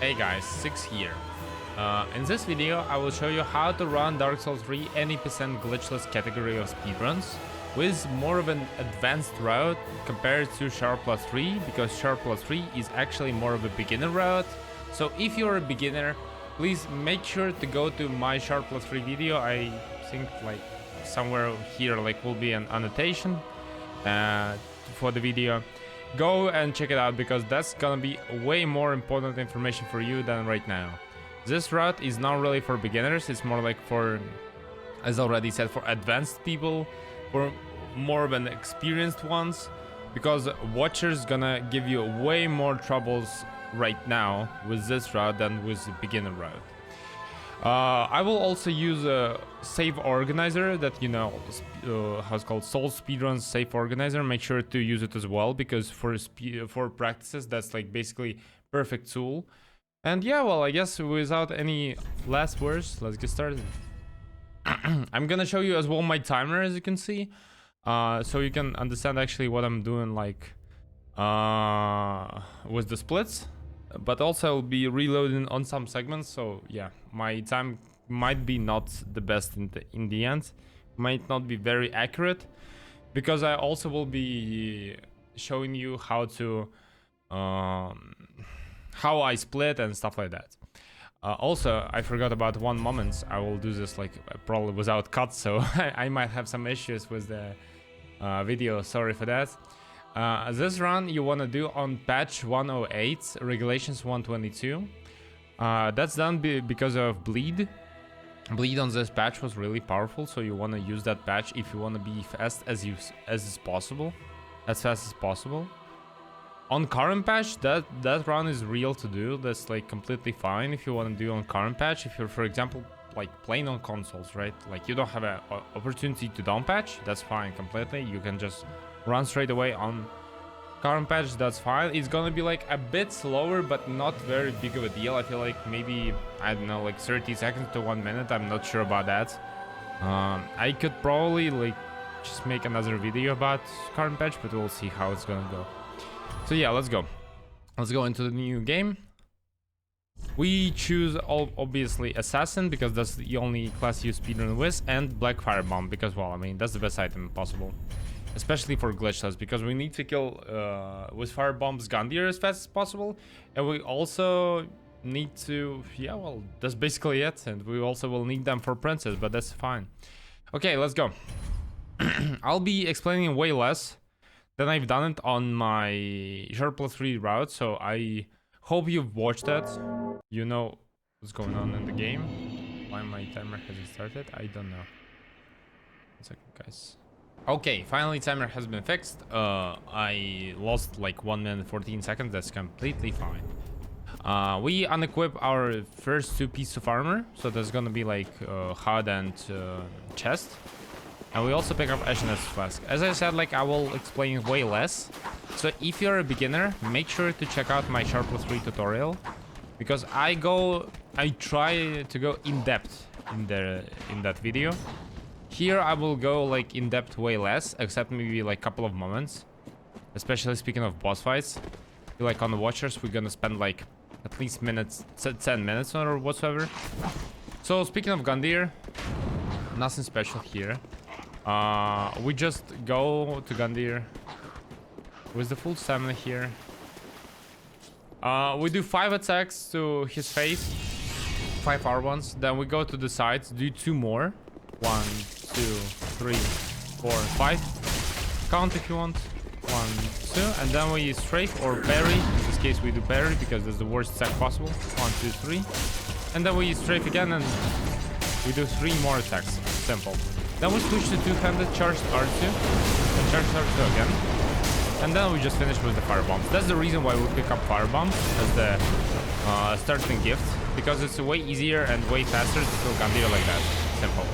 Hey guys, 6 here. In this video, I will show you how to run Dark Souls 3 80% glitchless category of speedruns with more of an advanced route compared to Sharp Plus 3, because Sharp Plus 3 is actually more of a beginner route. So if you're a beginner, please make sure to go to my Sharp Plus 3 video. I think like somewhere here like will be an annotation for the video. Go and check it out, because that's gonna be way more important information for you than right now. This route is not really for beginners, it's more like for, as already said, for advanced people, for more of an experienced ones, because Watcher's gonna give you way more troubles right now with this route than with the beginner route. I will also use a save organizer that, you know, how it's called, Soul Speedrun's save organizer. Make sure to use it as well, because for practices that's like basically perfect tool. And yeah, well, I guess without any last words, let's get started. I'm gonna show you as well my timer, as you can see, so you can understand actually what I'm doing, like with the splits. But also I'll be reloading on some segments, so yeah, my time might be not the best in the end, might not be very accurate, because I also will be showing you how to how I split and stuff like that. Also, I forgot about one moment. I will do this like probably without cuts, so I might have some issues with the video. Sorry for that. This run you want to do on patch 108, regulations 122. That's done because of bleed. Bleed on this patch was really powerful, so you want to use that patch if you want to be fast as possible, as fast as possible. On current patch, that run is real to do. That's like completely fine if you want to do on current patch. If you're, for example, like playing on consoles, right? Like you don't have an opportunity to down patch, that's fine completely. You can just run straight away on current patch, that's fine. It's gonna be like a bit slower, but not very big of a deal. I feel like maybe, I don't know, like 30 seconds to 1 minute. I'm not sure about that. I could probably like just make another video about current patch, but we'll see how it's gonna go. So yeah, let's go into the new game. We choose obviously Assassin, because that's the only class you speedrun with, and Black Firebomb, because, well, I mean, that's the best item possible, especially for glitchless, because we need to kill with Firebombs Gundyr as fast as possible, and we also need to, yeah, well, that's basically it, and we also will need them for Princess, but that's fine. Okay, let's go. I'll be explaining way less than I've done it on my Sharp Plus 3 route, so I hope you've watched that. You know what's going on in the game. Why my timer hasn't started, I don't know. 1 second, guys. Okay, finally timer has been fixed. I lost like 1 minute 14 seconds. That's completely fine. We unequip our first 2 pieces of armor, so there's gonna be like HUD and chest. And we also pick up Ashen's Flask. As I said, like I will explain way less. So if you're a beginner, make sure to check out my Sharp Plus 3 tutorial, because I try to go in depth in that video. Here I will go like in depth way less, except maybe like a couple of moments. Especially speaking of boss fights, like on the Watchers, we're gonna spend like at least 10 minutes or whatsoever. So speaking of Gundyr, nothing special here. We just go to Gundyr with the full stamina here. We do 5 attacks to his face, 5 R1s. Then we go to the sides, do 2 more. 1, 2, 3, 4, 5. Count if you want. 1, 2, and then we strafe or parry. In this case, we do parry because that's the worst attack possible. 1, 2, 3, and then we strafe again, and we do 3 more attacks. Simple. Then we switch to 2-handed charged R2 and charged R2 again. And then we just finish with the Firebombs. That's the reason why we pick up Firebombs as the starting gift, because it's way easier and way faster to kill Gundyr like that. Simple.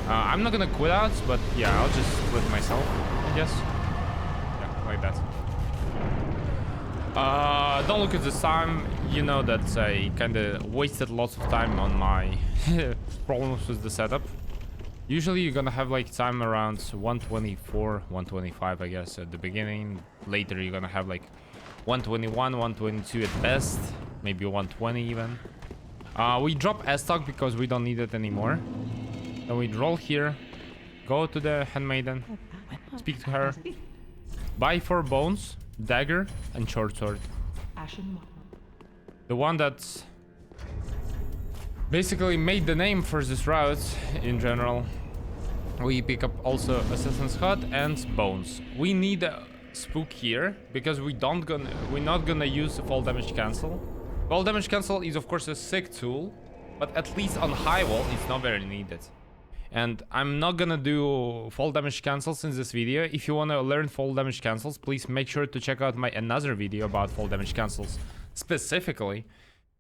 I'm not gonna quit out, but yeah, I'll just split myself, I guess. Yeah, like that. Don't look at this time. You know that I kinda wasted lots of time on my problems with the setup. Usually you're gonna have like time around 124, 125, I guess, at the beginning. Later you're gonna have like 121, 122 at best. maybe 120 even. We drop S-Stock because we don't need it anymore. Then we roll here, go to the handmaiden, speak to her, buy 4 bones, dagger, and short sword. The one that's basically made the name for this route in general. We pick up also Assassin's Hut and bones. We need a spook here because we're not gonna use the fall damage cancel. Fall damage cancel is of course a sick tool, but at least on high wall it's not very needed. And I'm not gonna do fall damage cancels in this video. If you wanna learn fall damage cancels, please make sure to check out my another video about fall damage cancels specifically.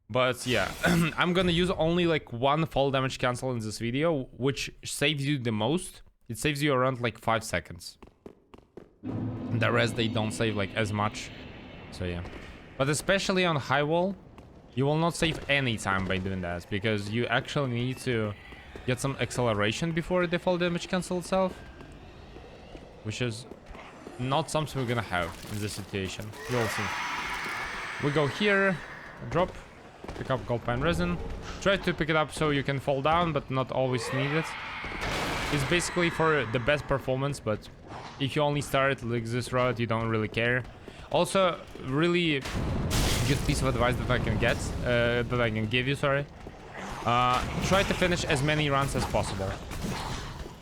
But yeah, I'm gonna use only like 1 fall damage cancel in this video, which saves you the most. It saves you around like 5 seconds. The rest they don't save like as much. So yeah. But especially on high wall, you will not save any time by doing that, because you actually need to get some acceleration before the fall damage cancel itself, which is not something we're gonna have in this situation. You'll see. We go here, drop, pick up gold pine resin, try to pick it up so you can fall down, but not always need it. It's basically for the best performance, but if you only start like this route, you don't really care. Also, really good piece of advice that I can get, that I can give you, sorry. Try to finish as many runs as possible,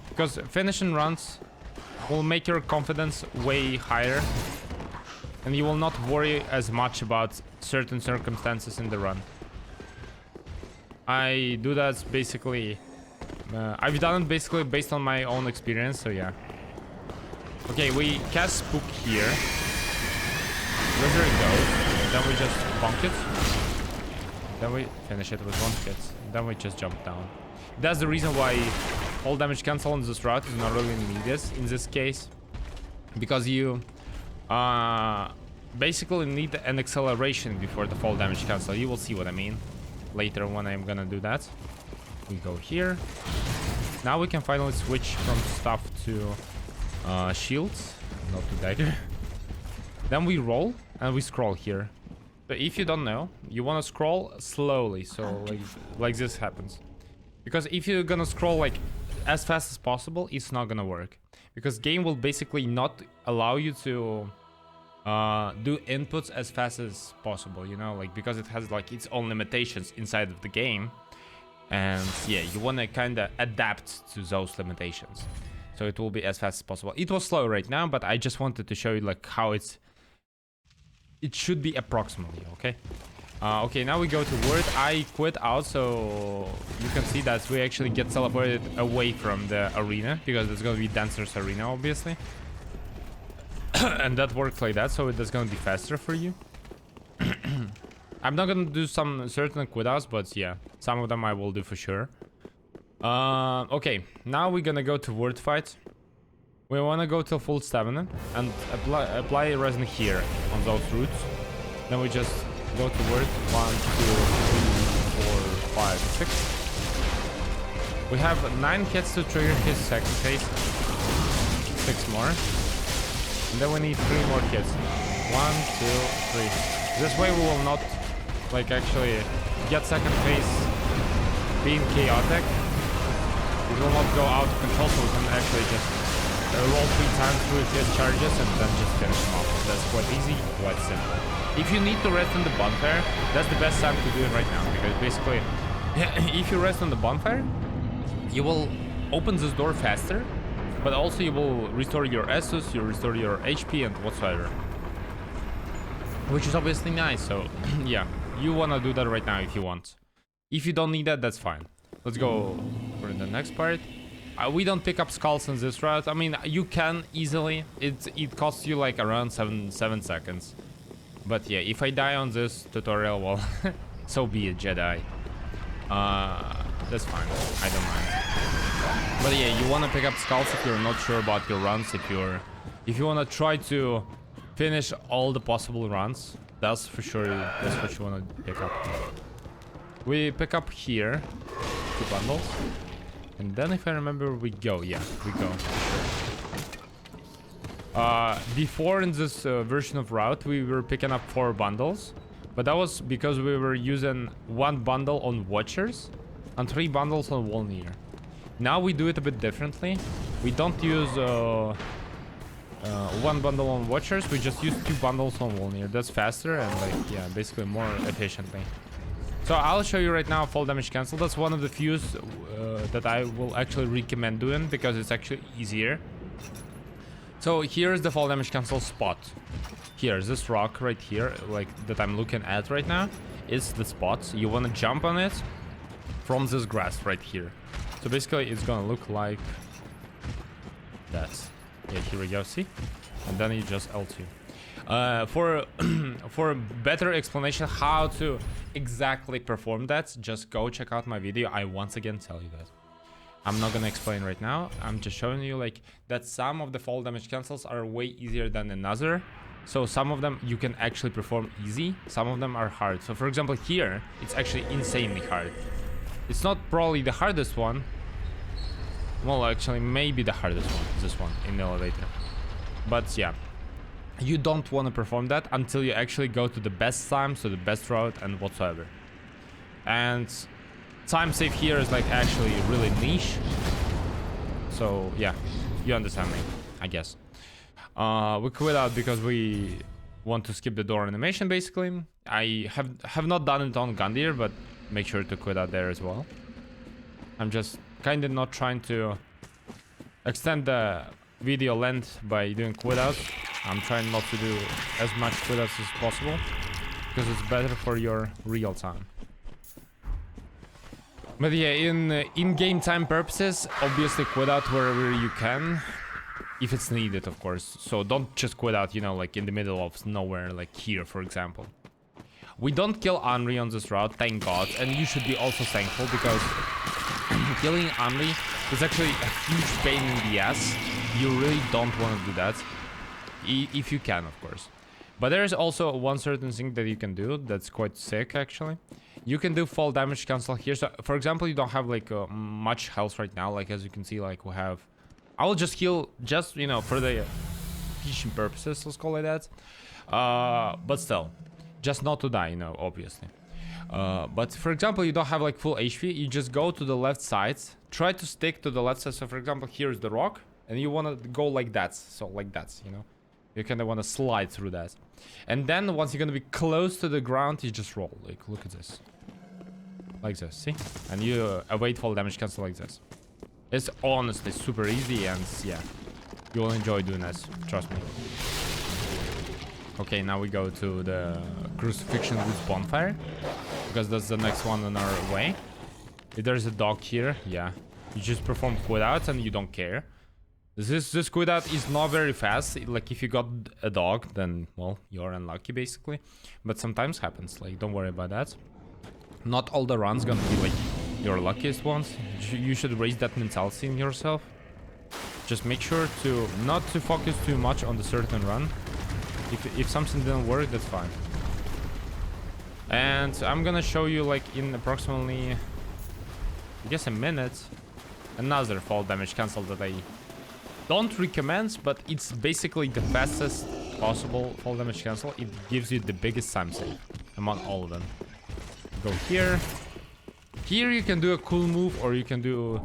because finishing runs will make your confidence way higher, and you will not worry as much about certain circumstances in the run. I do that basically, I've done it basically based on my own experience, so yeah. Okay, we cast Spook here. Where it goes, then we just bonk it. Then we finish it with 1 hit. Then we just jump down. That's the reason why all damage cancel on this route is not really needed in this case, because you basically need an acceleration before the fall damage cancel. You will see what I mean later when I'm gonna do that. We go here. Now we can finally switch from stuff to shields, not to dagger. Then we roll and we scroll here. So if you don't know, you want to scroll slowly, so like this happens. Because if you're gonna scroll like as fast as possible, it's not gonna work. Because game will basically not allow you to do inputs as fast as possible, you know, like because it has like its own limitations inside of the game. And yeah, you want to kind of adapt to those limitations. So it will be as fast as possible. It was slow right now, but I just wanted to show you like how it should be approximately, okay? Okay, now we go to Vordt. I quit out, so you can see that we actually get teleported away from the arena, because it's gonna be Dancer's Arena, obviously. And that works like that, so it's gonna be faster for you. I'm not gonna do some certain quit outs, but yeah, some of them I will do for sure. Okay, now we're gonna go to Vordt fight. We wanna go to full stamina and apply resin here on those routes. Then we just go to Vordt. 1, 2, 3, 4, 5, 6. We have 9 hits to trigger his second phase. 6 more. And then we need 3 more hits. 1, 2, 3. This way we will not like actually get second phase being chaotic. It will not go out of control, so we can actually just roll 3 times through his charges and then just finish him off. That's quite easy, quite simple. If you need to rest on the bonfire, that's the best time to do it right now, because basically if you rest on the bonfire, you will open this door faster, but also you will restore your Estus, you restore your HP and whatsoever, which is obviously nice. So yeah, you want to do that right now if you want. If you don't need that, that's fine. Let's go for the next part. We don't pick up skulls in this route. I mean, you can easily. It costs you like around 7 seconds. But yeah, if I die on this tutorial, well, so be it, Jedi. That's fine. I don't mind. But yeah, you want to pick up skulls if you're not sure about your runs. If you want to try to finish all the possible runs, that's for sure. That's what you want to pick up. We pick up here 2 bundles. And then if I remember, we go. Yeah, we go. Before in this version of route, we were picking up 4 bundles. But that was because we were using 1 bundle on Watchers and 3 bundles on Wolnir. Now we do it a bit differently. We don't use 1 bundle on Watchers, we just use 2 bundles on Wolnir. That's faster and like, yeah, basically more efficiently. So I'll show you right now fall damage cancel. That's one of the few that I will actually recommend doing because it's actually easier. So here's the fall damage cancel spot. Here's this rock right here, like that I'm looking at right now, is the spot. You want to jump on it from this grass right here. So basically it's gonna look like that. Yeah, here we go, see? And then you just L2. For a better explanation how to exactly perform that, just go check out my video. I once again tell you that. I'm not gonna explain right now. I'm just showing you like that some of the fall damage cancels are way easier than another. So some of them you can actually perform easy. Some of them are hard. So for example here, it's actually insanely hard. It's not probably the hardest one. Well, actually maybe the hardest one, this one in the elevator. But yeah, you don't want to perform that until you actually go to the best time, so the best route and whatsoever. And time save here is like actually really niche. So yeah, you understand me, I guess. We quit out because we want to skip the door animation basically. I have not done it on Gundyr, but make sure to quit out there as well. I'm just kind of not trying to extend the video length by doing quit outs. I'm trying not to do as much quit outs as possible because it's better for your real time. But yeah, in game time purposes, obviously quit out wherever you can, if it's needed, of course. So don't just quit out, you know, like in the middle of nowhere, like here, for example. We don't kill Henri on this route, thank God, and you should be also thankful because killing Henri is actually a huge pain in the ass. You really don't want to do that, if you can, of course. But there is also one certain thing that you can do that's quite sick, actually. You can do fall damage cancel here. So, for example, you don't have like much health right now. Like as you can see, like we have. I will just heal, just you know, for the teaching purposes. Let's call it that. But still, just not to die, you know, obviously. But for example, you don't have like full HP. You just go to the left side. Try to stick to the left side. So, for example, here's the rock, and you want to go like that. So like that, you know. You kind of want to slide through that. And then once you're going to be close to the ground, you just roll. Like, look at this. Like this, see? And you await fall damage cancel like this. It's honestly super easy and yeah, you will enjoy doing this. Trust me. Okay, now we go to the Crucifixion Woods bonfire. Because that's the next one on our way. If there's a dog here, yeah. You just perform quit out and you don't care. This quit out is not very fast. Like if you got a dog, then well, you're unlucky basically. But sometimes happens. Like don't worry about that. Not all the runs gonna be like your luckiest ones. You should raise that mentality in yourself. Just make sure to not to focus too much on the certain run. If something didn't work, that's fine. And I'm gonna show you like in approximately, I guess, a minute, another fall damage cancel that I don't recommend, but it's basically the fastest possible fall damage cancel. It gives you the biggest time save among all of them. Go here. Here you can do a cool move, or you can do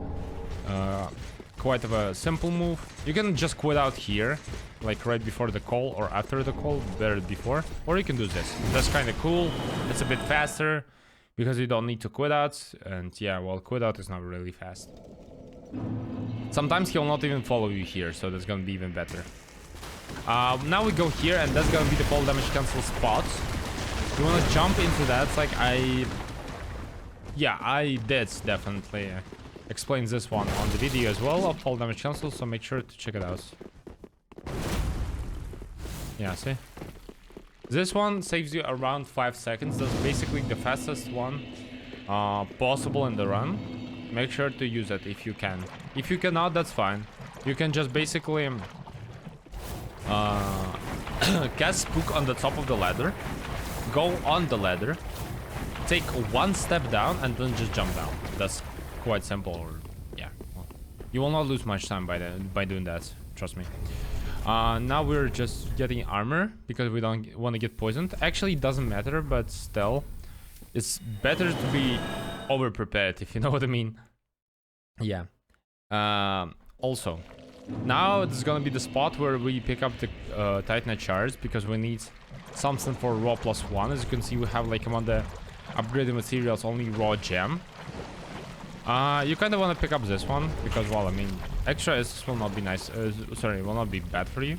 quite of a simple move. You can just quit out here, like right before the call or after the call, better before. Or you can do this. That's kind of cool. It's a bit faster because you don't need to quit out. And yeah, well, quit out is not really fast. Sometimes he'll not even follow you here, so that's gonna be even better. Now we go here, and that's gonna be the fall damage cancel spot. You wanna jump into that? It's like I did definitely explain this one on the video as well of fall damage cancel, so make sure to check it out. Yeah, see? This one saves you around 5 seconds. That's basically the fastest one possible in the run. Make sure to use it if you can. If you cannot, that's fine. You can just basically cast Spook on the top of the ladder, go on the ladder, take one step down, and then just jump down. That's quite simple. Or yeah, well, you will not lose much time by doing that. Trust me. Now we're just getting armor because we don't want to get poisoned. Actually, it doesn't matter, but still, it's better to be over prepared, if you know what I mean. Yeah. Also, now this is gonna be the spot where we pick up the Titanite shards because we need something for raw +1. As you can see, we have like among the upgraded materials only raw gem. You kind of want to pick up this one because, well, I mean, extra SS will not be nice. Sorry, will not be bad for you.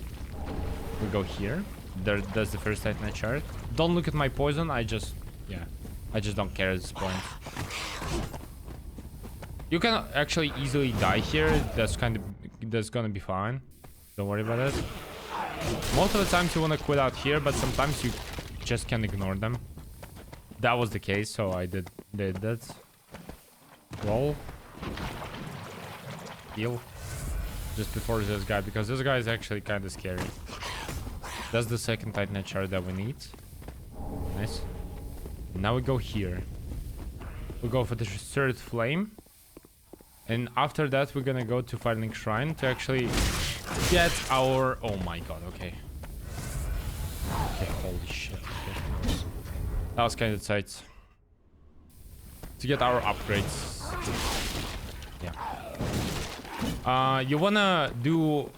We go here. That's the first Titanite shard. Don't look at my poison. I just don't care at this point. You can actually easily die here. That's gonna be fine. Don't worry about it. Most of the times you want to quit out here, but sometimes you just can ignore them. That was the case, so I did that. Roll. Heal. Just before this guy, because this guy is actually kind of scary. That's the second Titanite shard that we need. Nice. Now we go here. We go for the third flame. And after that, we're gonna go to Firelink Shrine to actually get our... Oh my god, okay. Okay, holy shit. Okay. That was kind of tight. To get our upgrades. Yeah. You wanna do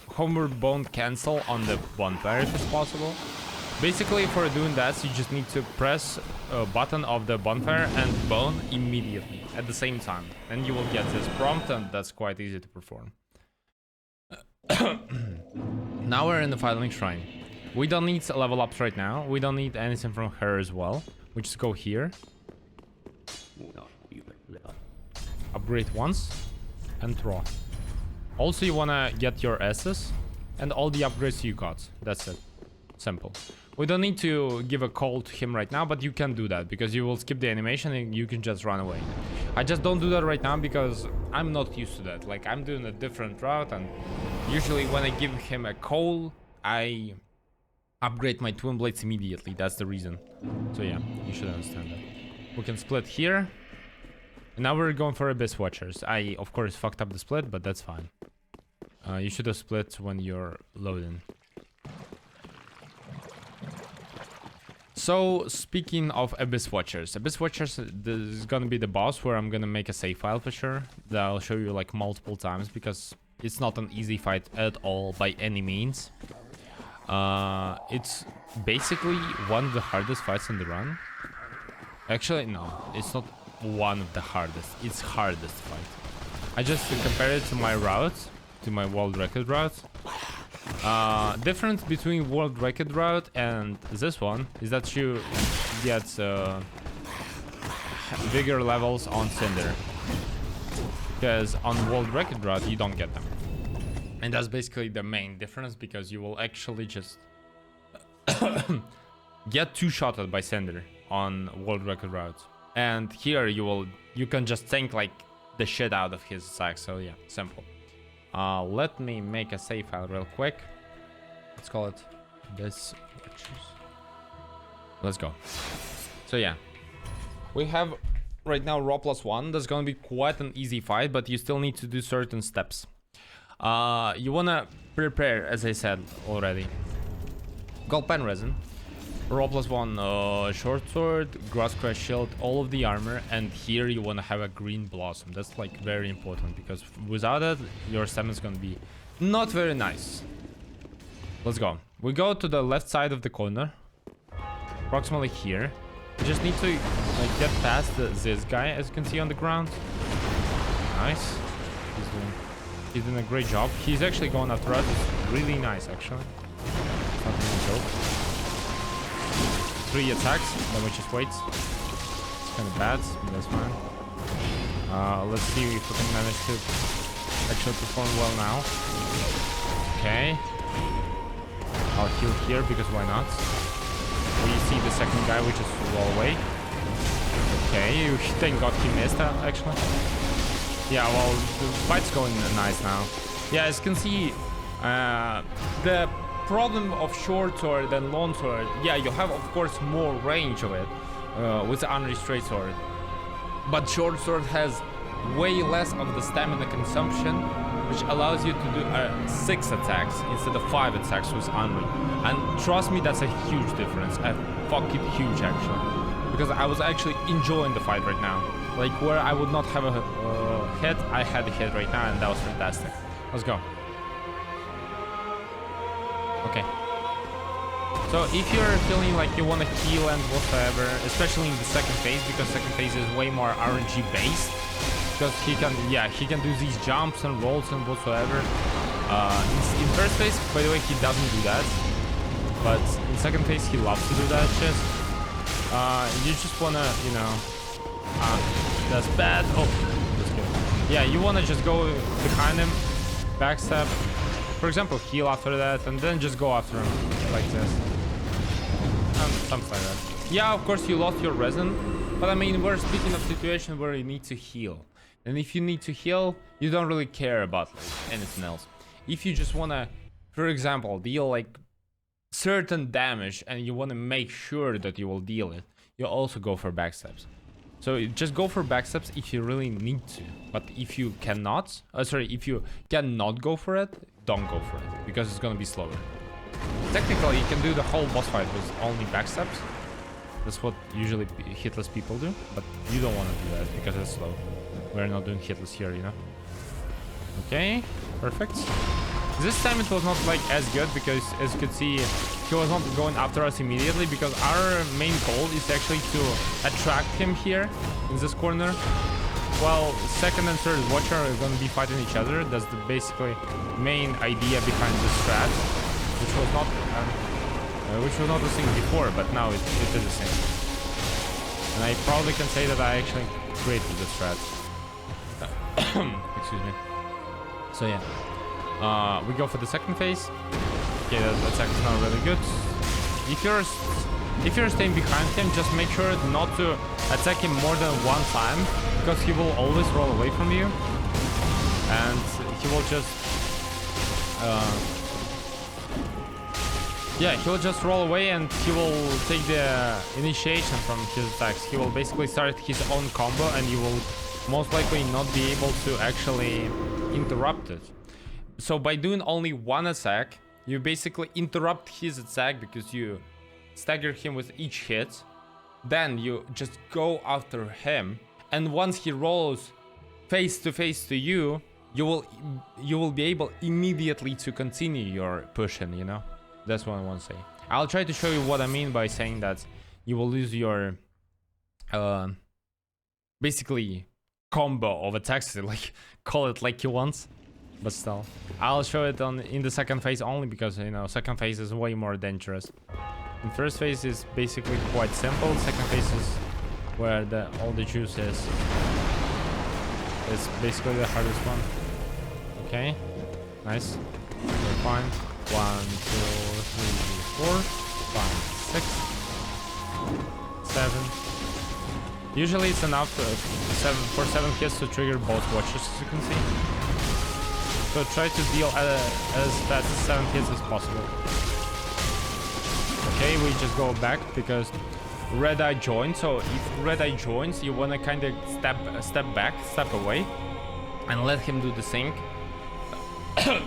Homeward Bone cancel on the bonfire if it's possible. Basically, for doing that, you just need to press a button of the bonfire and bone immediately at the same time. And you will get this prompt, and that's quite easy to perform. Now we're in the Firelink Shrine. We don't need level ups right now. We don't need anything from her as well. We just go here. Upgrade once and draw. Also, you wanna get your S's and all the upgrades you got. That's it. Simple. We don't need to give a call to him right now, but you can do that because you will skip the animation and you can just run away. I just don't do that right now because I'm not used to that. Like, I'm doing a different route, and usually when I give him a call, I upgrade my twin blades immediately. That's the reason. So yeah, you should understand that. We can split here. And now we're going for Abyss Watchers. I, of course, fucked up the split, but that's fine. You should have split when you're loading. So, speaking of Abyss Watchers, this is gonna be the boss where I'm gonna make a save file for sure. That I'll show you like multiple times because it's not an easy fight at all by any means. It's basically one of the hardest fights in the run. Actually, no, it's not one of the hardest. It's hardest fight. I just compare it to my route, to my world record route. Difference between world record route and this one is that you get bigger levels on Cinder, because on world record route you don't get them, and that's basically the main difference, because you will actually just get two-shotted by Cinder on world record route, and here you can just tank like the shit out of his attack. So yeah, simple. Let me make a save file real quick. Let's call it this. Let's go. So yeah, we have right now raw +1. That's gonna be quite an easy fight, but you still need to do certain steps. You wanna prepare, as I said already, gold pen resin, raw +1 short sword, grass crash shield, all of the armor, and here you wanna have a green blossom. That's like very important, because without it, your stamina is gonna be not very nice. Let's go. We go to the left side of the corner, approximately here. You just need to like get past this guy, as you can see on the ground. Nice. He's doing a great job. He's actually going after us. It's really nice, actually. It's not even a joke. 3 attacks, which is weight. It's kind of bad, but that's fine. Let's see if we can manage to actually perform well now. Okay. I'll heal here because why not? We see the second guy, which is well away. Okay, thank God he missed that, actually. Yeah, well, the fight's going nice now. Yeah, as you can see, the problem of short sword and long sword, yeah, you have, of course, more range of it with the unreached straight sword. But short sword has way less of the stamina consumption which allows you to do 6 attacks instead of 5 attacks with armor. And trust me, that's a huge difference, a fucking huge actually, because I was actually enjoying the fight right now. Like where I would not have a hit, I had a hit right now, and that was fantastic. Let's go. Okay. So if you're feeling like you want to heal and whatsoever, especially in the second phase, because second phase is way more RNG based, because he can do these jumps and rolls and whatsoever. In first phase, by the way, he doesn't do that, but in second phase he loves to do that shit. You just wanna, you know, that's bad. Oh, that's good. Yeah, you wanna just go behind him, backstab, for example, heal after that, and then just go after him like this. Something like that. Yeah, of course you lost your resin, but I mean, we're speaking of situation where you need to heal. And if you need to heal, you don't really care about like anything else. If you just wanna, for example, deal like certain damage and you wanna make sure that you will deal it, you also go for backstabs. So just go for backstabs if you really need to. But if you cannot, if you cannot go for it, don't go for it, because it's gonna be slower. Technically, you can do the whole boss fight with only backstabs. That's what usually hitless people do, but you don't want to do that because it's slow. We're not doing hitless here, you know. Okay, perfect. This time it was not like as good because, as you could see, he was not going after us immediately, because our main goal is actually to attract him here in this corner, while second and third watcher are going to be fighting each other. That's the basically main idea behind this strat, which was not the thing before, but now it is the same. And I probably can say that I actually created this strat. Excuse me. So yeah, we go for the second phase. Okay, that attack is not really good. If you're staying behind him, just make sure not to attack him more than one time, because he will always roll away from you, and he will just he will just roll away, and he will take the initiation from his attacks. He will basically start his own combo, and you will most likely not be able to actually interrupt it. So by doing only one attack, you basically interrupt his attack because you stagger him with each hit. Then you just go after him, and once he rolls face to face to you, you will be able immediately to continue your pushing, you know. That's what I want to say. I'll try to show you what I mean by saying that you will lose your basically combo of attacks, like call it like you want, but still I'll show it in the second phase only, because you know second phase is way more dangerous. In first phase is basically quite simple. Second phase is where all the juice is. It's basically the hardest one. Okay, nice. We're fine. 1, 2, 3, 4, 5, 6, 7. Usually it's enough for 7 hits to trigger both watches, as you can see. So try to deal as fast as 7 hits as possible. Okay, we just go back because Red Eye joined. So if Red Eye joins, you wanna kind of step back, step away, and let him do the thing.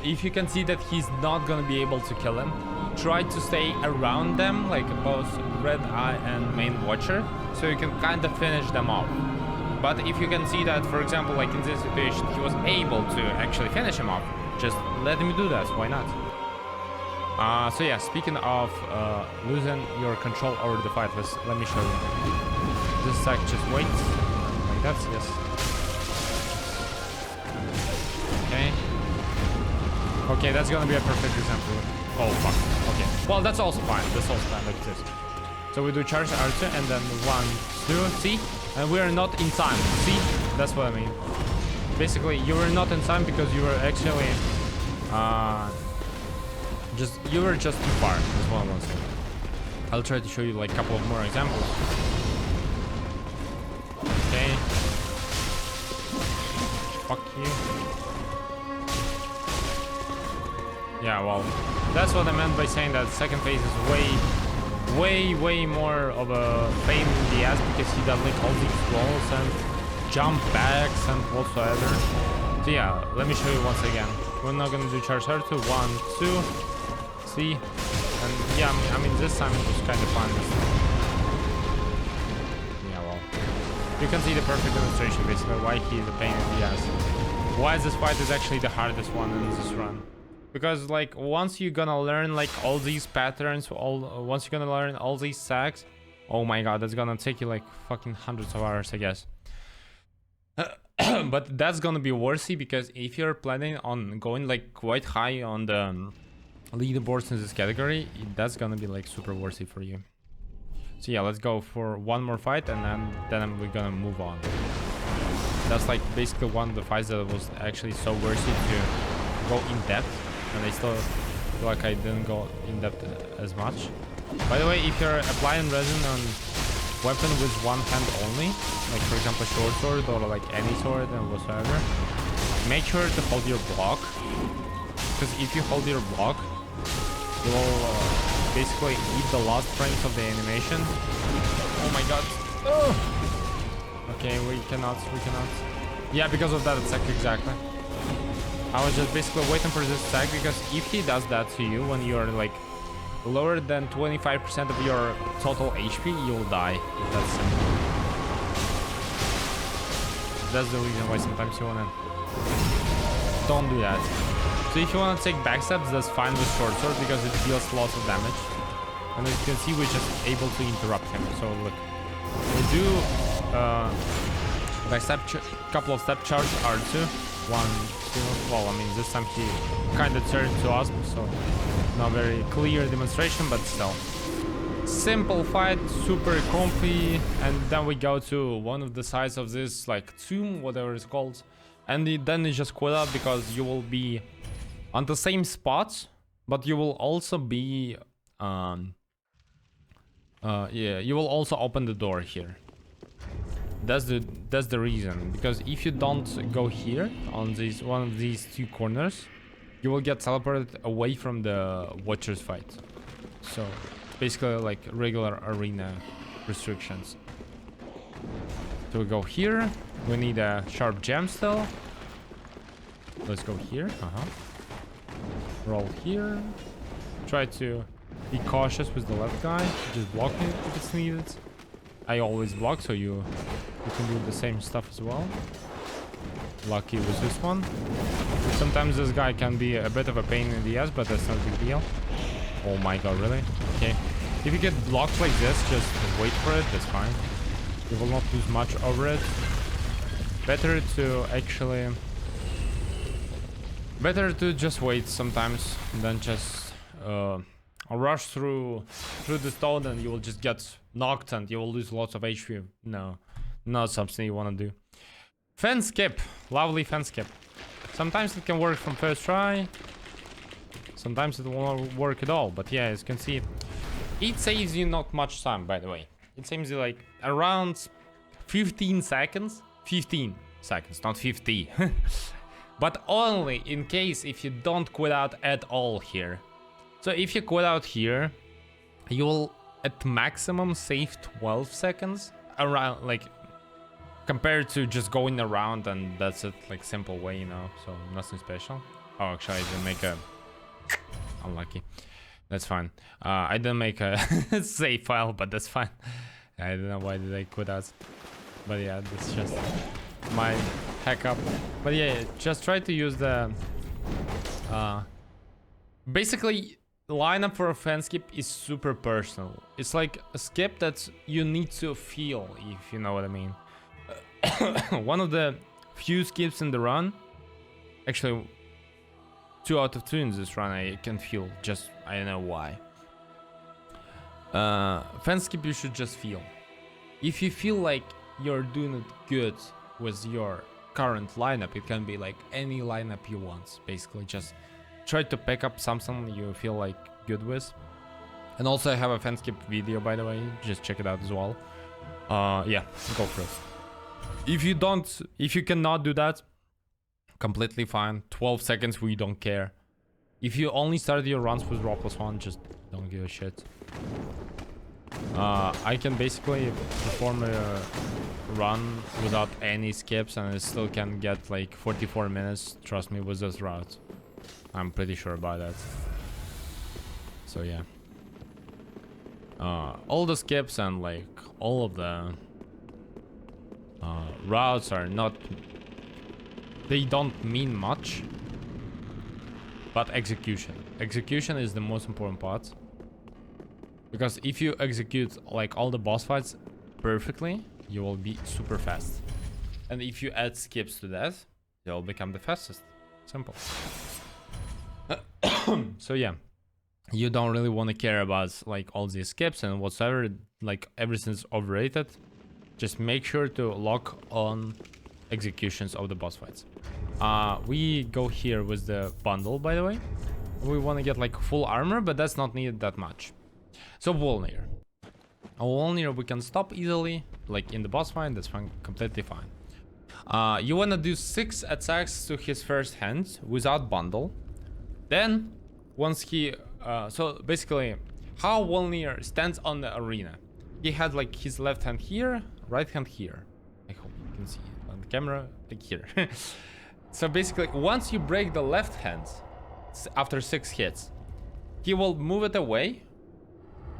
If you can see that he's not gonna be able to kill him, try to stay around them, like both Red Eye and Main Watcher, so you can kind of finish them off. But if you can see that, for example, like in this situation, he was able to actually finish him off, just let him do that, why not? So yeah, speaking of losing your control over the fight, let me show you. This attack just waits, like that, yes. Okay. Okay, that's gonna be a perfect example. Oh fuck. Okay. Well, that's also fine. That's also fine like this. So we do charge R2 and then 1, 2, see? And we are not in time. See? That's what I mean. Basically, you were not in time because you were actually you were just too far. That's what I want to say. I'll try to show you like a couple of more examples. Okay. Fuck you. Yeah, well, that's what I meant by saying that second phase is way more of a pain in the ass, because he does like all these rolls and jump backs and whatsoever. So yeah, let me show you once again. We're not gonna do charge R2. 1, 2. See? And yeah, I mean this time it was kind of fun. Yeah, well. You can see the perfect demonstration basically why he is a pain in the ass. Why this fight is actually the hardest one in this run. Because like once you're gonna learn like all these patterns, once you're gonna learn all these sacks, oh my god, that's gonna take you like fucking hundreds of hours, I guess. But that's gonna be worthy because if you're planning on going like quite high on the leaderboards in this category, that's gonna be like super worthy for you. So yeah, let's go for one more fight and then we're gonna move on. That's like basically one of the fights that was actually so worthy to go in depth, and I still feel like I didn't go in depth as much. By the way, if you're applying resin on weapon with one hand only, like for example short sword or like any sword and whatsoever, make sure to hold your block, because if you hold your block, you will basically eat the last frames of the animation. Oh my god. Oh! Okay, we cannot. Yeah, because of that attack, exactly. I was just basically waiting for this attack, because if he does that to you when you're like lower than 25% of your total HP, you'll die. That's simple. That's the reason why sometimes you wanna don't do that. So if you wanna take backstabs, that's fine with short sword because it deals lots of damage. And as you can see, we're just able to interrupt him. So look, we do backstab couple of step charge R2. 1, 2. Well, I mean this time he kind of turned to us, so not very clear demonstration, but still. Simple fight, super comfy, and then we go to one of the sides of this like tomb, whatever it's called, and then you just quit out because you will be on the same spot, but you will also be yeah, you will also open the door here. That's the reason, because if you don't go here on one of these two corners, you will get teleported away from the Watcher's fight. So basically like regular arena restrictions. So we go here. We need a sharp gem still. Let's go here. Roll here. Try to be cautious with the left guy. Just block it if it's needed. I always block, so you can do the same stuff as well. Lucky with this one. Sometimes this guy can be a bit of a pain in the ass, but that's not a big deal. Oh my god, really? Okay. If you get blocked like this, just wait for it, that's fine. You will not lose much over it. Better to actually... Better to just wait sometimes than just rush through the stone and you will just get knocked and you will lose lots of HP. No, not something you want to do. Fence skip. Lovely fence skip. Sometimes it can work from first try. Sometimes it won't work at all. But yeah, as you can see, it saves you not much time, by the way. It saves you like around 15 seconds. 15 seconds, not 50. But only in case if you don't quit out at all here. So if you quit out here, you will at maximum save 12 seconds around, like compared to just going around, and that's it, like simple way, you know, so nothing special. Oh, actually I didn't make a unlucky, that's fine. I didn't make a save file, but that's fine. I don't know why did I quit out, but yeah, that's just my hack up. But yeah, just try to use the basically lineup for a fence skip is super personal. It's like a skip that you need to feel, if you know what I mean. One of the few skips in the run, actually 2 out of 2 in this run I can feel, just I don't know why. Fence skip you should just feel. If you feel like you're doing it good with your current lineup, it can be like any lineup you want, basically just try to pick up something you feel like good with. And also I have a fence skip video, by the way, just check it out as well. Yeah, go for it. If you cannot do that, completely fine. 12 seconds, we don't care. If you only started your runs with raw +1, just don't give a shit. I can basically perform a run without any skips and I still can get like 44 minutes, trust me, with this route. I'm pretty sure about that. So yeah. All the skips and like all of the routes are not... They don't mean much. But execution. Execution is the most important part. Because if you execute like all the boss fights perfectly, you will be super fast. And if you add skips to that, you'll become the fastest. Simple. So yeah, you don't really want to care about like all these skips and whatsoever, like everything's overrated. Just make sure to lock on executions of the boss fights. We go here with the bundle, by the way. We want to get like full armor, but that's not needed that much. So Wolnir. Wolnir we can stop easily, like in the boss fight, that's fine, completely fine. You want to do 6 attacks to his first hand without bundle. Then, once he... so basically, how Wolnir stands on the arena. He had like his left hand here, right hand here. I hope you can see it on the camera, like here. So basically, once you break the left hand, after 6 hits, he will move it away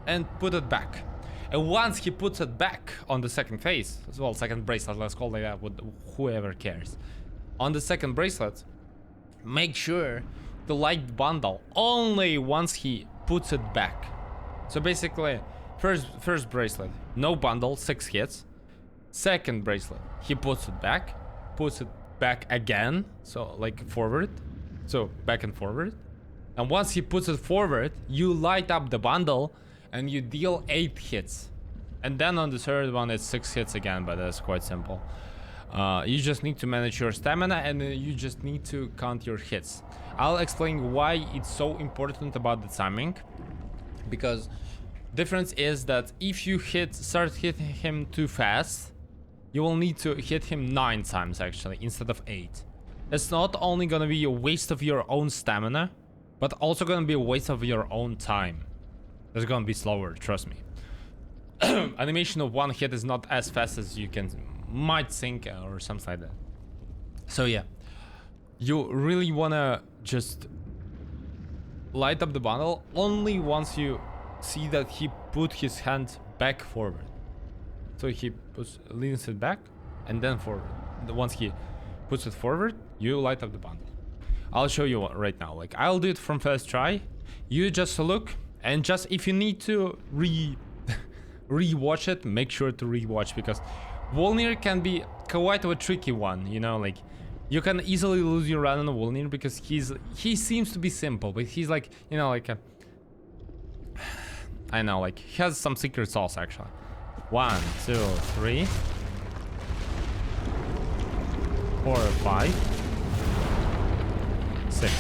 and put it back. And once he puts it back on the second phase, as well, second bracelet, let's call it that, with whoever cares. On the second bracelet, make sure to light the bundle only once he puts it back. So basically, first bracelet, no bundle, 6 hits. Second bracelet, he puts it back again, so like forward, so back and forward. And once he puts it forward, you light up the bundle and you deal 8 hits. And then on the third one it's 6 hits again, but that's quite simple. You just need to manage your stamina and you just need to count your hits. I'll explain why it's so important about the timing. Because difference is that if you start hitting him too fast, you will need to hit him 9 times actually, instead of 8. It's not only gonna be a waste of your own stamina, but also gonna be a waste of your own time. It's gonna be slower, trust me. Animation of 1 hit is not as fast as you might think or something like that. So yeah, you really wanna just light up the bundle only once you see that he put his hand back forward. So he leans it back and then forward. Once he puts it forward, you light up the bundle. I'll show you right now. Like, I'll do it from first try. You just look and just if you need to rewatch it, make sure to rewatch, because Wolnir can be quite a tricky one, you know, like you can easily lose your run on Wolnir because he seems to be simple, but he's like, you know, like I know, like he has some secret sauce actually. 1, 2, 3, 4, 5, 6.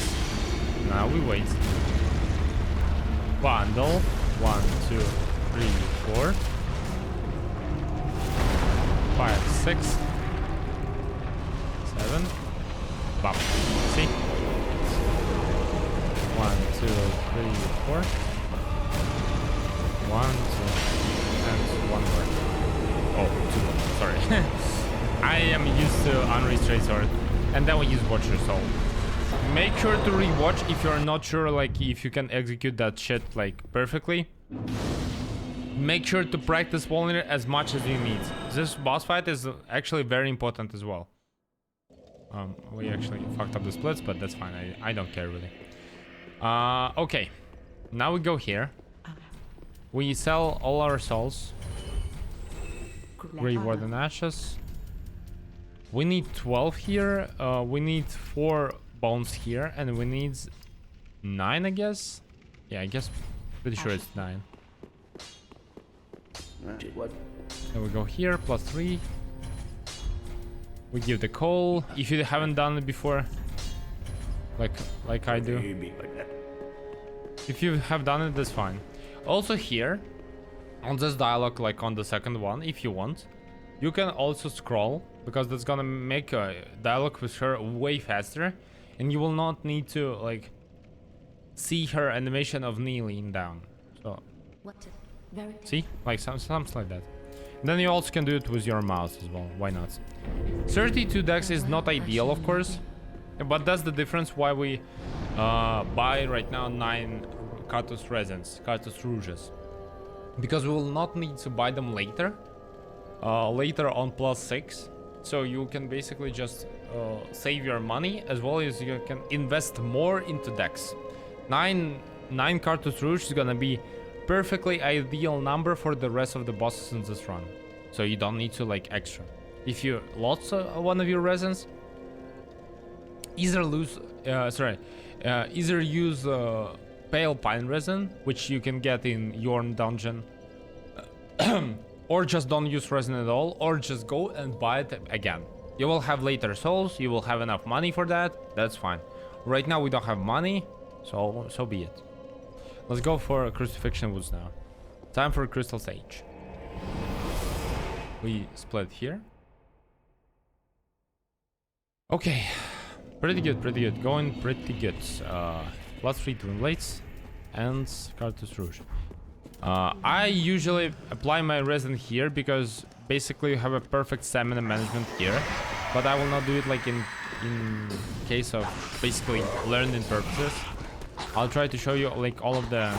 Now we wait. Bundle. 1, 2, 3, 4, 5, 6, 7. Bam. See? 1, 2, 3, 4. 1, 2, and 1 more. Oh, 2. Sorry. I am used to unrestrained sword, and then we use Watcher Soul. Make sure to rewatch if you're not sure, like if you can execute that shit like perfectly. Make sure to practice Wolnir as much as you need. This boss fight is actually very important as well. We actually fucked up the splits, but that's fine. I don't care really. Okay, now we go here. We sell all our souls. Reward and ashes. We need 12 here. We need 4 bones here, and we need 9, I guess. Yeah, I guess. Pretty sure it's 9. What? Then we go here, plus 3. We give the coal. If you haven't done it before, like I do. If you have done it, that's fine. Also here, on this dialogue, like on the second one, if you want, you can also scroll, because that's gonna make a dialogue with her way faster, and you will not need to like see her animation of kneeling down. So What? See? Like something like that. Then you also can do it with your mouse as well. Why not? 32 dex is not ideal, of course. But that's the difference why we buy right now 9 Cartus Resins, Cartus Rouges. Because we will not need to buy them later. Later on +6. So you can basically just save your money as well as you can invest more into decks. 9 Cartus Rouge is gonna be perfectly ideal number for the rest of the bosses in this run. So you don't need to like extra. If you lost one of your resins, either use Pale Pine Resin, which you can get in Yhorm dungeon, or just don't use resin at all, or just go and buy it again. You will have later souls, you will have enough money for that, that's fine. Right now we don't have money, so be it. Let's go for Crucifixion Woods now. Time for Crystal Sage. We split here. Okay, pretty good, going pretty good. +3 Twin Blades and Cartus Rouge. I usually apply my resin here because basically you have a perfect stamina management here, but I will not do it like in case of basically learning purposes. I'll try to show you like all of the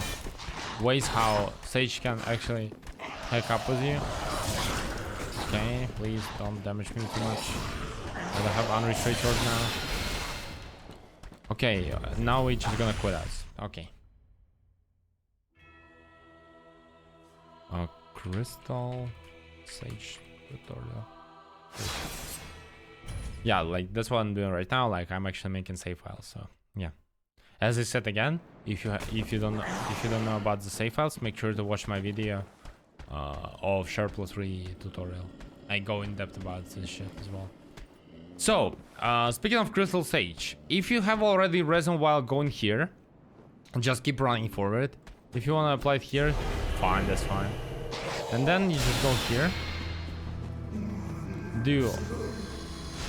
ways how Sage can actually hack up with you. Okay, please don't damage me too much. But I have unrestrained sword now. Okay, now we're just gonna quit us. Okay. Crystal Sage tutorial. Yeah, like that's what I'm doing right now. Like I'm actually making save files. So yeah. As I said again, if you don't know about the save files, make sure to watch my video of Sharp+3 tutorial. I go in depth about this shit as well. So, speaking of Crystal Sage, if you have already resin while going here, just keep running forward. If you want to apply it here, fine, that's fine. And then you just go here, do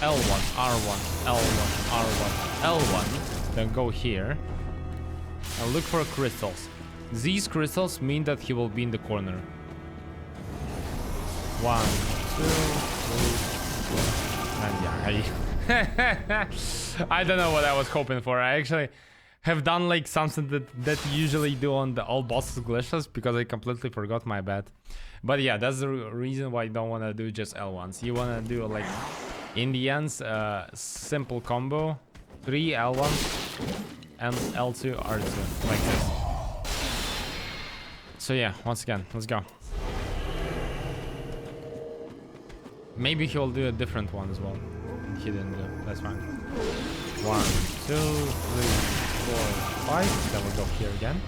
L1, R1, L1, R1, L1, then go here and look for crystals. These crystals mean that he will be in the corner. 1, 2, 3, 4. And yeah, I don't know what I was hoping for. I actually have done like something that you usually do on the all bosses glitches because I completely forgot, my bad. But yeah, that's the reason why you don't want to do just L1s. You want to do like in the ends simple combo, 3 L1s and L2 R2 like this. So yeah, once again, let's go. Maybe he'll do a different one as well. He didn't do. That's fine. 1, 2, 3, 4, 5. Then we'll go here again.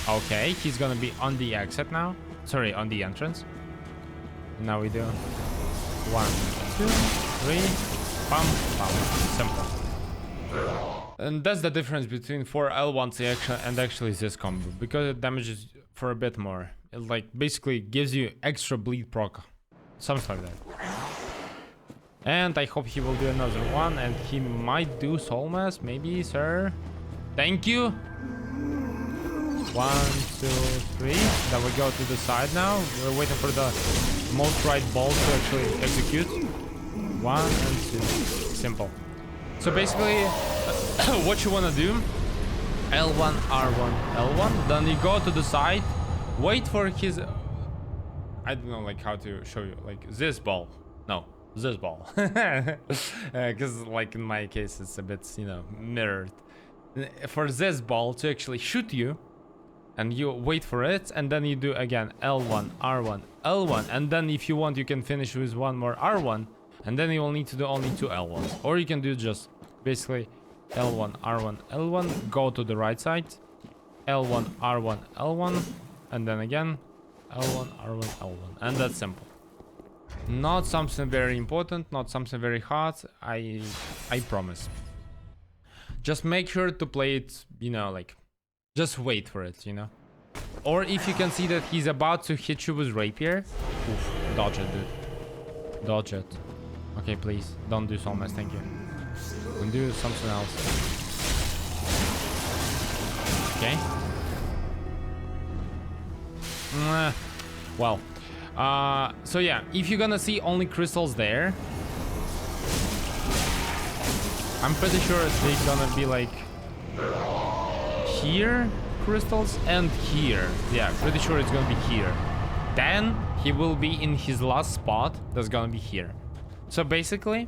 Okay, he's gonna be on the exit now. Sorry, on the entrance. And now we do 1, 2, 3. Bam, bam. Simple. And that's the difference between 4 L1s and actually this combo, because it damages for a bit more. It like basically gives you extra bleed proc. Something like that. And I hope he will do another one, and he might do Soul Mass, maybe, sir. Thank you. 1, 2, 3. Then we go to the side now. We're waiting for the most right ball to actually execute. 1 and 2. Simple. So basically, what you want to do, L1, R1, L1. Then you go to the side, wait for his... I don't know like how to show you, like this ball. No, this ball. Because like in my case, it's a bit, you know, mirrored. For this ball to actually shoot you, and you wait for it, and then you do again L1, R1, L1, and then if you want, you can finish with one more R1, and then you will need to do only 2 L1s. Or you can do just basically L1, R1, L1, go to the right side, L1, R1, L1, and then again L1, R1, L1, and that's simple. Not something very important, not something very hard, I promise. Just make sure to play it, you know, like, just wait for it, you know. Or if you can see that he's about to hit you with rapier, oof, dodge it, dude. Dodge it. Okay, please, don't do Soul Mass, thank you. We'll do something else. Okay. Well, so yeah, if you're gonna see only crystals there, I'm pretty sure they're gonna be like here crystals and here. Yeah, pretty sure it's gonna be here. Then he will be in his last spot. That's gonna be here. So basically,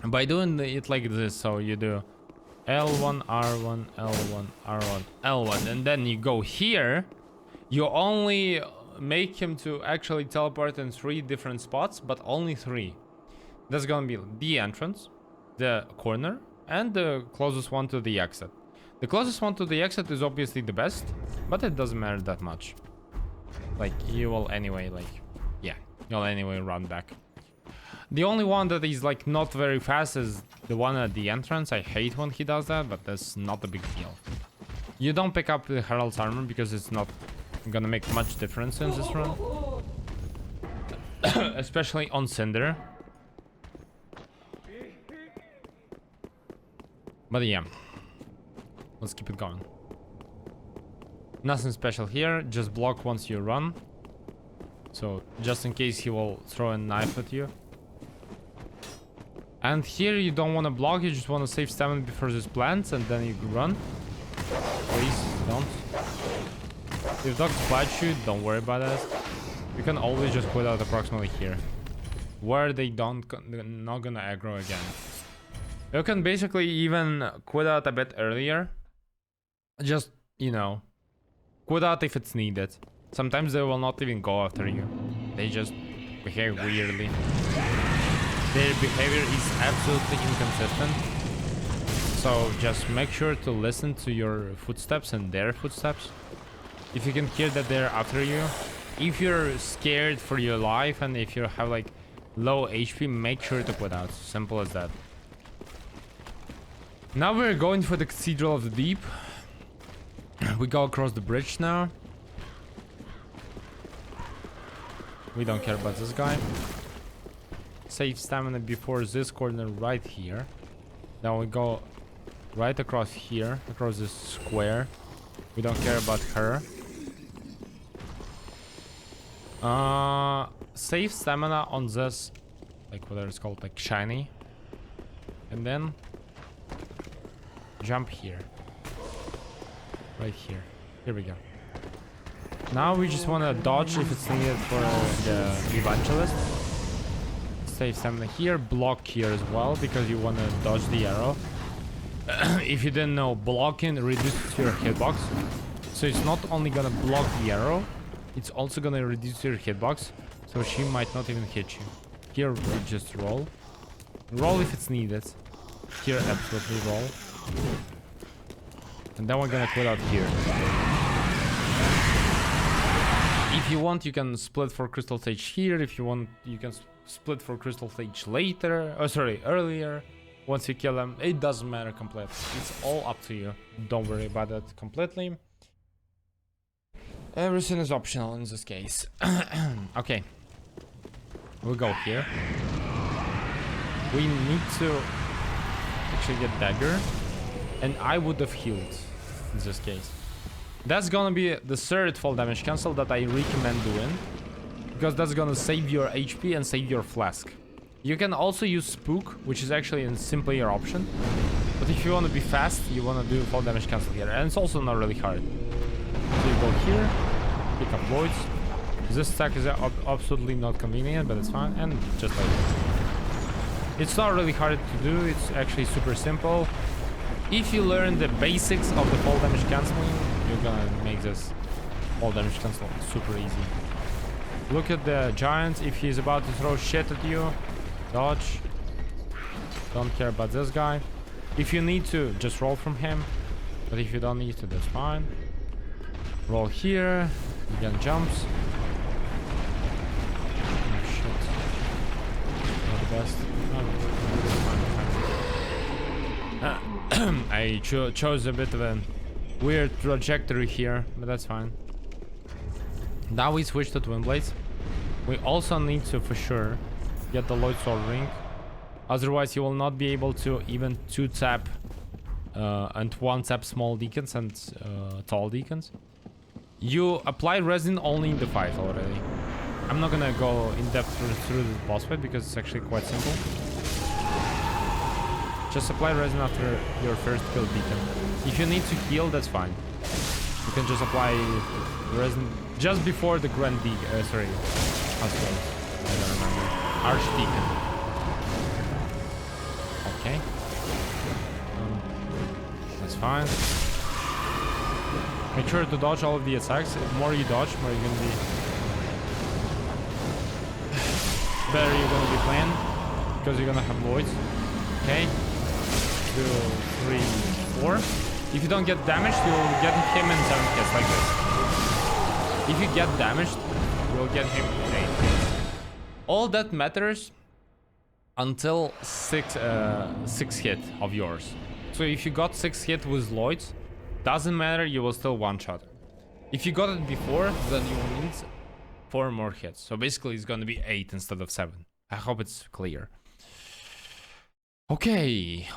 by doing it like this, so you do L1, R1, L1, R1, L1, and then you go here, you only make him to actually teleport in 3 different spots, but only 3. That's gonna be the entrance, the corner, and the closest one to the exit. The closest one to the exit is obviously the best, but it doesn't matter that much. Like, you will anyway, like, yeah, you'll anyway run back. The only one that is like not very fast is the one at the entrance. I hate when he does that, but that's not a big deal. You don't pick up the Herald's armor because it's not gonna make much difference in this run. Especially on Cinder. But yeah, let's keep it going. Nothing special here, just block once you run. So just in case he will throw a knife at you. And here you don't want to block, you just want to save stamina before this plants and then you run. Please don't. If dogs splash you, don't worry about that. You can always just put out approximately here, where they not gonna aggro again. You can basically even quit out a bit earlier. Just, you know, quit out if it's needed. Sometimes they will not even go after you. They just behave weirdly. Their behavior is absolutely inconsistent. So just make sure to listen to your footsteps and their footsteps. If you can hear that they're after you. If you're scared for your life and if you have like low HP, make sure to quit out. Simple as that. Now we're going for the Cathedral of the Deep. We go across the bridge now. We don't care about this guy. Save stamina before this corner right here. Then we go right across here, across this square. We don't care about her. Save stamina on this, like whatever it's called, like shiny. And then jump here. Right here. Here we go. Now we just want to dodge if it's needed for the Evangelist. Save stamina here, block here as well, because you want to dodge the arrow. If you didn't know, blocking reduces your hitbox. So it's not only gonna block the arrow, it's also gonna reduce your hitbox. So she might not even hit you. Here we just roll. Roll if it's needed. Here absolutely roll. And then we're gonna quit out here. If you want, you can split for Crystal Stage here. If you want, you can split for Crystal Stage later. Oh, sorry, earlier. Once you kill them, it doesn't matter completely. It's all up to you. Don't worry about that completely. Everything is optional in this case. Okay. We'll go here. We need to actually get dagger. And I would have healed in this case. That's gonna be the third fall damage cancel that I recommend doing. Because that's gonna save your HP and save your flask. You can also use Spook, which is actually a simpler option. But if you want to be fast, you want to do fall damage cancel here. And it's also not really hard. So you go here, pick up Voids. This stack is absolutely not convenient, but it's fine. And just like this. It's not really hard to do, it's actually super simple. If you learn the basics of the fall damage canceling, you're gonna make this fall damage cancel super easy. Look at the giant. If he's about to throw shit at you, dodge. Don't care about this guy. If you need to, just roll from him. But if you don't need to, that's fine. Roll here. Again, jumps. Oh shit. Not the best. Oh, I chose a bit of a weird trajectory here, but that's fine. Now we switch to Twin Blades. We also need to, for sure, get the Lloyd Sword Ring. Otherwise, you will not be able to even 2-tap and 1-tap small Deacons and tall Deacons. You apply resin only in the fight already. I'm not gonna go in depth through this boss fight because it's actually quite simple. Just apply resin after your first kill Deacon. If you need to heal, that's fine. You can just apply resin just before the Grand Deacon. Sorry, how's it called? I don't remember. Archdeacon. Okay. That's fine. Make sure to dodge all of the attacks. The more you dodge, more you're gonna be better you're gonna be playing because you're gonna have voids. Okay. 2, 3, 4. If you don't get damaged, you'll get him in 7 hits like this. If you get damaged, you'll get him in 8 hits. All that matters until 6 hit of yours. So if you got 6 hit with Lloyd's, doesn't matter, you will still one shot. If you got it before, then you will need 4 more hits. So basically it's gonna be 8 instead of 7. I hope it's clear. Okay.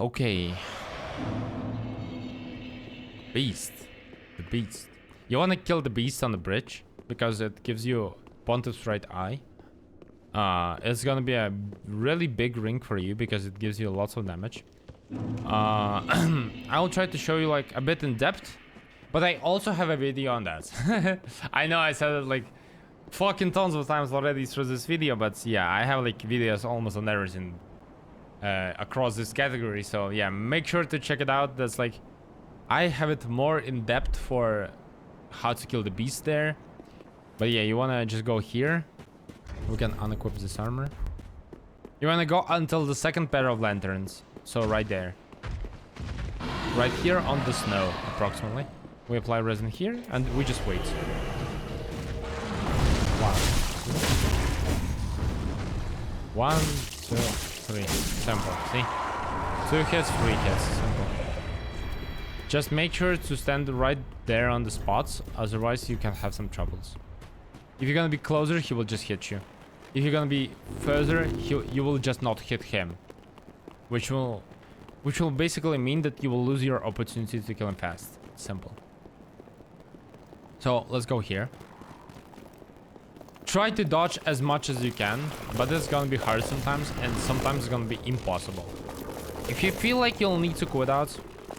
Beast. The beast. You wanna kill the beast on the bridge because it gives you Pontiff's right eye. It's gonna be a really big ring for you because it gives you lots of damage. I'll try to show you like a bit in depth, but I also have a video on that. I know I said it like fucking tons of times already through this video, but yeah, I have like videos almost on everything across this category. So yeah, make sure to check it out. That's like, I have it more in depth for how to kill the beast there. But yeah, you wanna just go here. We can unequip this armor. You wanna go until the second pair of lanterns. So right there. Right here on the snow, approximately. We apply resin here, and we just wait. 1, 2, 3. Simple, see? 2 hits, 3 hits, simple. Just make sure to stand right there on the spots, otherwise you can have some troubles. If you're gonna be closer, he will just hit you. If you're gonna be further, you will just not hit him. Which will basically mean that you will lose your opportunity to kill him fast. Simple. So let's go here. Try to dodge as much as you can, but it's gonna be hard sometimes, and sometimes it's gonna be impossible. If you feel like you'll need to quit out,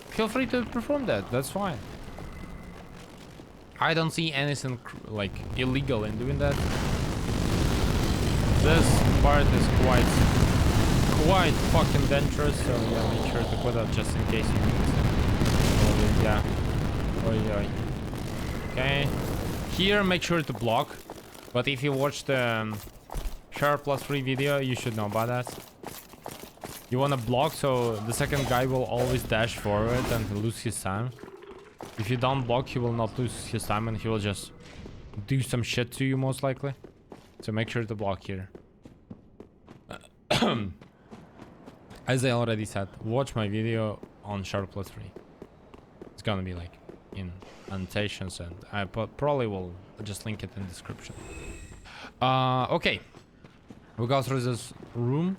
feel free to perform that. That's fine. I don't see anything like illegal in doing that. This part is quite fucking dangerous, so yeah, make sure to put out just in case you need to. Oh, yeah. Oh, yeah. Okay. Here, make sure to block. But if you watch the Sharp plus 3 video, you should know about that. You want to block so the second guy will always dash forward and lose his time. If you don't block, he will not lose his time and he will just do some shit to you most likely. So make sure to block here. As I already said, watch my video on Sharp plus 3. It's gonna be like in annotations, and I probably will just link it in the description. Okay. We go through this room.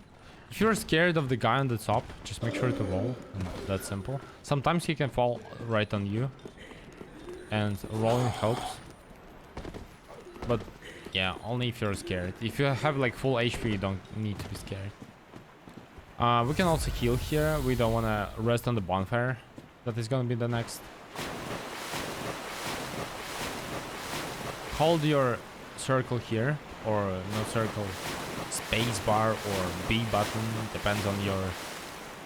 If you're scared of the guy on the top, just make sure to roll. And that's simple. Sometimes he can fall right on you, and rolling helps. But yeah, only if you're scared. If you have like full HP, you don't need to be scared. We can also heal here. We don't want to rest on the bonfire. That is going to be the next. Hold your circle here, or no circle, space bar or B button, depends on your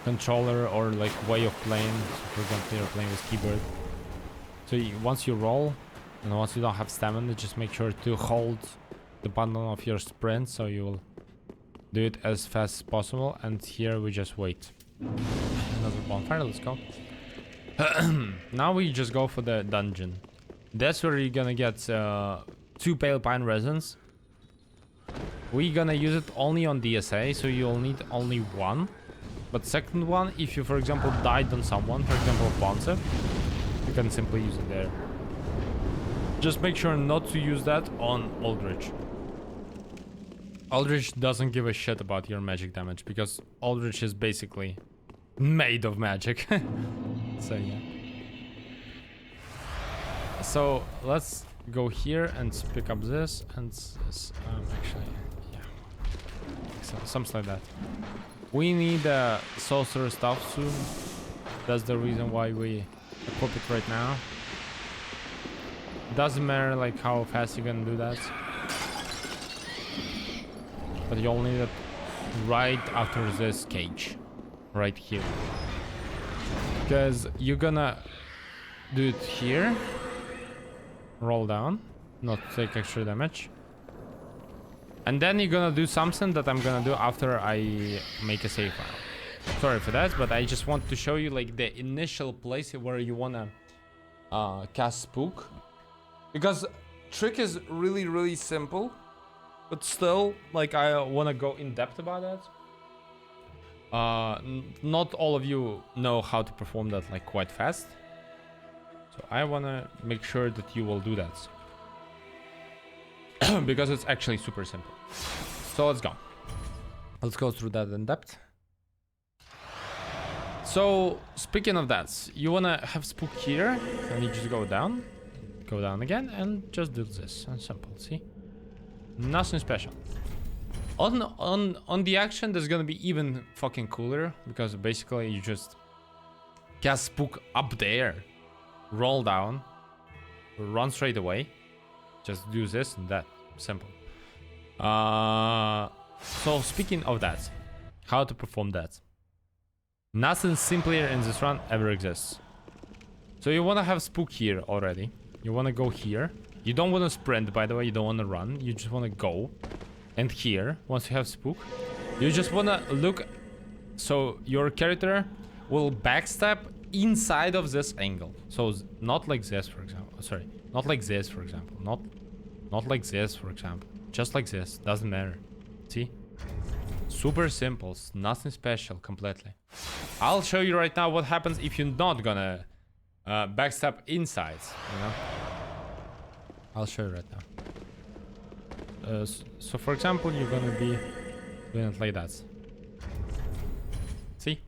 controller or like way of playing. So for example, you're playing with keyboard. So once you roll, and once you don't have stamina, just make sure to hold the button of your sprint, so you will do it as fast as possible. And here we just wait. Another bonfire, let's go. Now we just go for the dungeon. That's where you're gonna get 2 pale pine resins. We're gonna use it only on DSA, so you'll need only 1. But second one, if you for example died on someone, for example Pontiff, you can simply use it there. Just make sure not to use that on Aldrich. Aldrich doesn't give a shit about your magic damage, because Aldrich is basically made of magic. So yeah. So let's go here and pick up this and actually, yeah, so, something like that. We need sorcerer stuff soon. That's the reason why we equip it right now. Doesn't matter like how fast you can do that, but you'll need it right after this cage, right here, because you're gonna do it here. Roll down, not take extra damage, and then you're gonna do something that I'm gonna do after I make a save file. Sorry for that, but I just want to show you like the initial place where you wanna cast spook, because trick is really simple, but still like I wanna go in depth about that. Not all of you know how to perform that like quite fast. So I want to make sure that you will do that. Because it's actually super simple. So let's go. Let's go through that in depth. So speaking of that, you want to have spook here and you just go down again and just do this. And simple, see? Nothing special. On the action, there's going to be even fucking cooler, because basically you just cast spook up there. Roll down, run straight away, just do this and that, simple. So speaking of that, how to perform that, nothing simpler in this run ever exists. So you want to have spook here already, you want to go here, you don't want to sprint, by the way, you don't want to run, you just want to go. And here, once you have spook, you just want to look, so your character will backstep inside of this angle. So not like this, for example. Sorry, not like this, for example. Not like this, for example. Just like this. Doesn't matter. See? Super simple. Nothing special completely. I'll show you right now what happens if you're not gonna backstep inside, you know? I'll show you right now. So for example, you're gonna be doing it like that. See?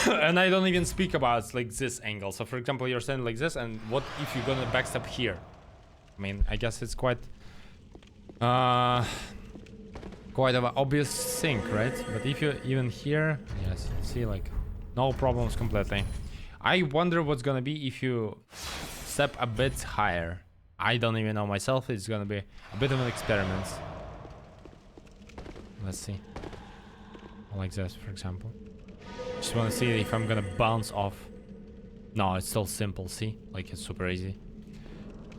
And I don't even speak about like this angle. So for example, you're standing like this, and what if you're gonna backstep here? I mean, I guess it's quite of an obvious thing, right? But if you even here, yes, see, like no problems completely. I wonder what's gonna be if you step a bit higher. I don't even know myself. It's gonna be a bit of an experiment. Let's see. Like this, for example. Just want to see if I'm gonna bounce off. No, it's still simple, see? Like, it's super easy.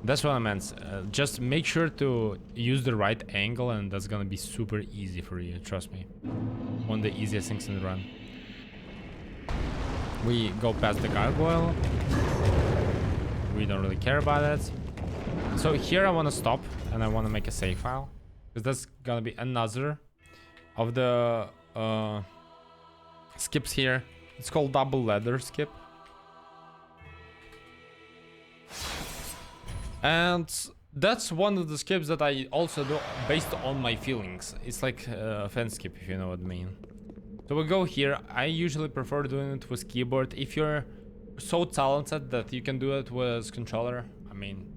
That's what I meant. Just make sure to use the right angle, and that's gonna be super easy for you, trust me. One of the easiest things in the run. We go past the gargoyle. We don't really care about it. So here I want to stop, and I want to make a save file, because that's gonna be another of the skips here. It's called double ladder skip, and that's one of the skips that I also do based on my feelings. It's like a fan skip, if you know what I mean. So we go here. I usually prefer doing it with keyboard. If you're so talented that you can do it with controller, I mean,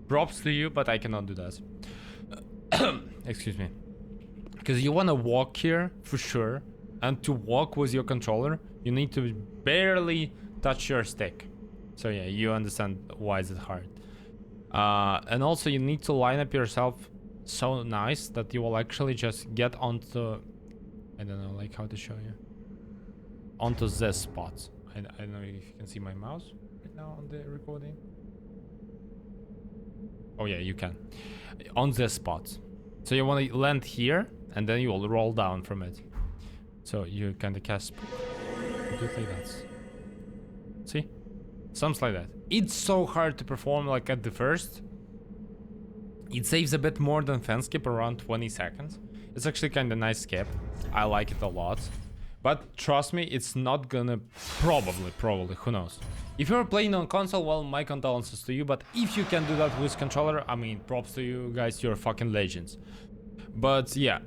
props to you, but I cannot do that. Excuse me. Because you want to walk here for sure, and to walk with your controller you need to barely touch your stick. So yeah, you understand why is it hard. And also you need to line up yourself so nice that you will actually just get onto, I don't know like how to show you, onto this spot. I don't know if you can see my mouse right now on the recording. Oh yeah, you can. On this spot. So you want to land here, and then you will roll down from it. So you kind of cast. Do it like that. See? Something like that. It's so hard to perform like at the first. It saves a bit more than fan skip, around 20 seconds. It's actually kind of nice skip. I like it a lot. But trust me, it's not gonna probably, who knows. If you're playing on console, well, my condolences to you, but if you can do that with controller, I mean, props to you guys, you're fucking legends. But yeah,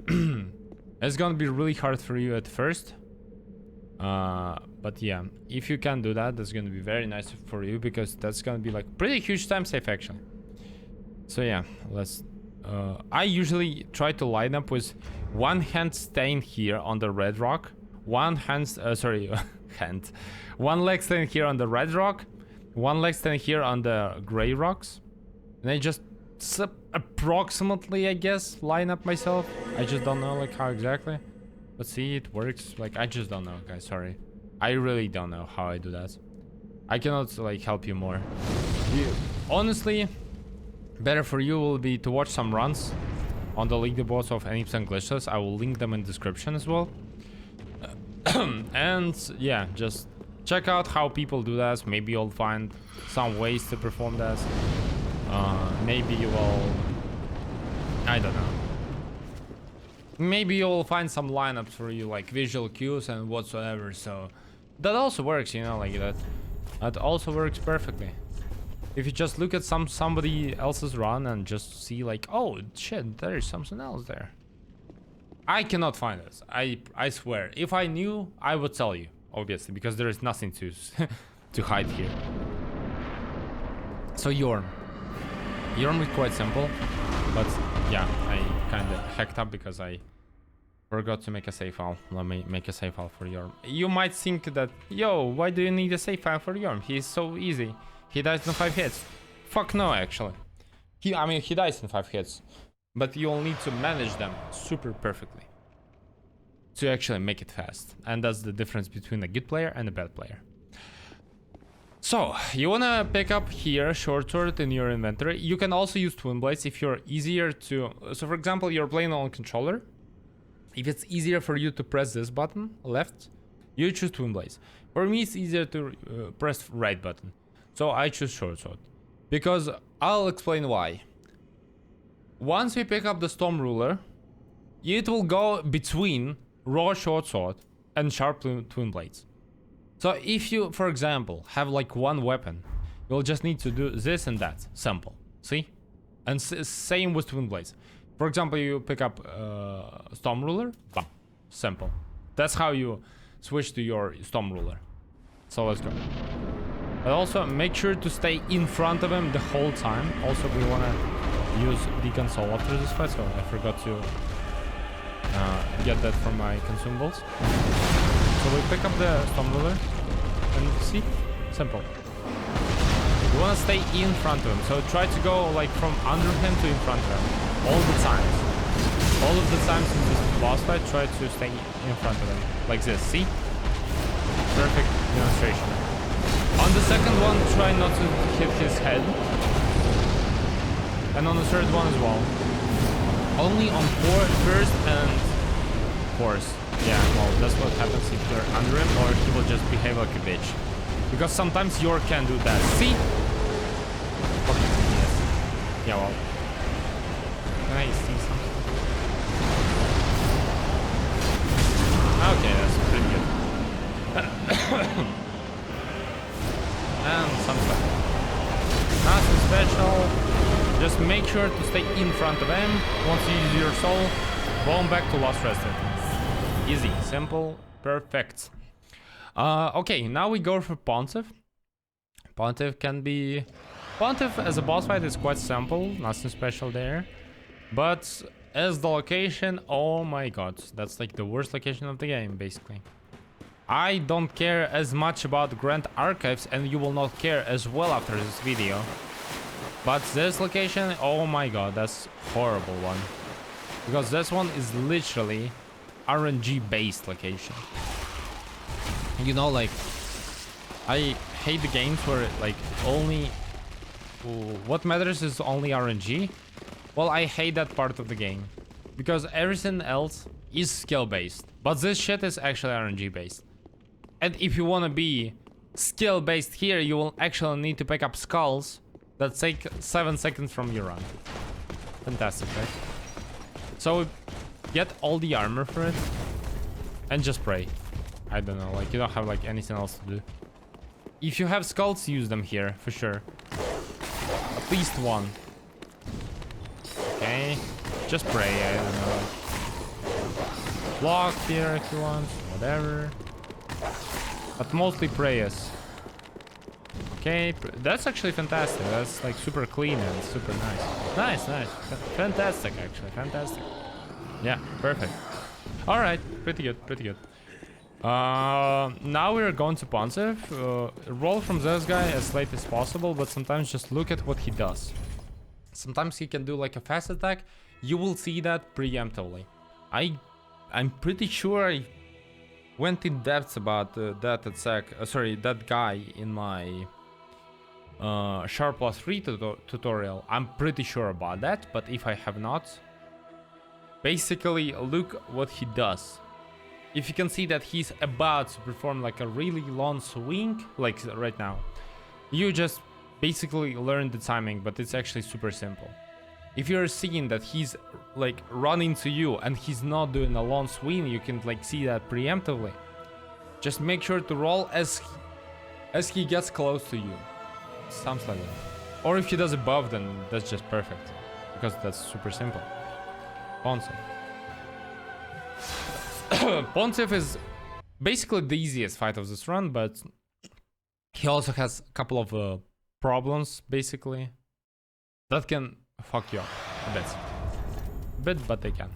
it's gonna be really hard for you at first. But yeah, if you can do that, that's gonna be very nice for you, because that's gonna be like pretty huge time save actually. So yeah, let's I usually try to line up with one hand staying here on the red rock, one hand sorry one leg staying here on the red rock, one leg staying here on the gray rocks, and I just approximately, I guess, line up myself. I just don't know like how exactly. Let's see, it works. Like, I just don't know, guys. Sorry, I really don't know how I do that. I cannot like help you more. Honestly, better for you will be to watch some runs on the leaderboards of Enips and Glitches. I will link them in the description as well. And yeah, just check out how people do that. Maybe you'll find some ways to perform that. Maybe you will, I don't know. Maybe you'll find some lineups for you, like visual cues and whatsoever. So that also works, you know, like that. That also works perfectly. If you just look at somebody else's run and just see like, oh shit, there is something else there. I cannot find this. I swear. If I knew, I would tell you, obviously, because there is nothing to to hide here. So Yhorm is quite simple, but yeah, I kind of hacked up because I forgot to make a save file. Let me make a save file for Yhorm. You might think that, yo, why do you need a save file for Yhorm? He's so easy. He dies in 5 hits. Fuck no, actually. I mean, he dies in 5 hits, but you'll need to manage them super perfectly to actually make it fast. And that's the difference between a good player and a bad player. So, you wanna pick up here short sword in your inventory. You can also use twin blades if you're easier to... So for example, you're playing on controller. If it's easier for you to press this button, left, you choose twin blades. For me, it's easier to press right button. So I choose short sword. Because I'll explain why. Once we pick up the Storm Ruler, it will go between raw short sword and sharp twin blades. So if you, for example, have like one weapon, you'll just need to do this and that. Simple. See? And same with twin blades. For example, you pick up Storm Ruler, bam, simple. That's how you switch to your Storm Ruler. So let's go. But also make sure to stay in front of him the whole time. Also, we want to use Deacons all after this fight, so I forgot to get that from my consumables. So we pick up the Storm Ruler and see, simple. You want to stay in front of him, so try to go like from under him to in front of him all the times. All of the times in this boss fight, try to stay in front of him like this. See? Perfect demonstration. On the second one, try not to hit his head, and on the third one as well. Only on first and fourth. Yeah, well, that's what happens if you're under him, or he will just behave like a bitch. Because sometimes Yhorm can do that. See? Okay, yes. Yeah, well. Can I see something? Okay, that's pretty good. And some stuff. Nothing special. Just make sure to stay in front of him. Once you use your soul, go back to last rested. Easy, simple, perfect. Okay, now we go for Pontiff. Pontiff as a boss fight is quite simple, nothing special there. But as the location, oh my god, that's like the worst location of the game, basically. I don't care as much about Grand Archives, and you will not care as well after this video. But this location, oh my god, that's horrible one. Because this one is literally RNG based location. You know, like, I hate the games where like only what matters is only RNG. Well, I hate that part of the game because everything else is skill based, but this shit is actually RNG based. And if you want to be skill based here, you will actually need to pick up skulls that take 7 seconds from your run. Fantastic, right? So get all the armor for it and just pray. I don't know, like you don't have like anything else to do. If you have skulls, use them here for sure. At least one. Okay, just pray. I don't know. Block here if you want, whatever. But mostly prayers. Okay, that's actually fantastic. That's like super clean and super nice. Nice, nice. Fantastic, actually. Fantastic. Yeah, perfect. Alright, pretty good, pretty good. Now we're going to Pontiff. Roll from this guy as late as possible, but sometimes just look at what he does. Sometimes he can do like a fast attack. You will see that preemptively. I'm pretty sure I went in depth about that attack. That guy in my Sharp plus 3 tutorial. I'm pretty sure about that, but if I have not, basically look what he does. If you can see that he's about to perform like a really long swing, like right now, you just basically learn the timing, but it's actually super simple. If you're seeing that he's like running to you and he's not doing a long swing, you can like see that preemptively. Just make sure to roll as he gets close to you. Something like that. Or if he does above, then that's just perfect, because that's super simple. Pontiff. Pontiff is basically the easiest fight of this run, but he also has a couple of problems, basically, that can fuck you up a bit, but they can.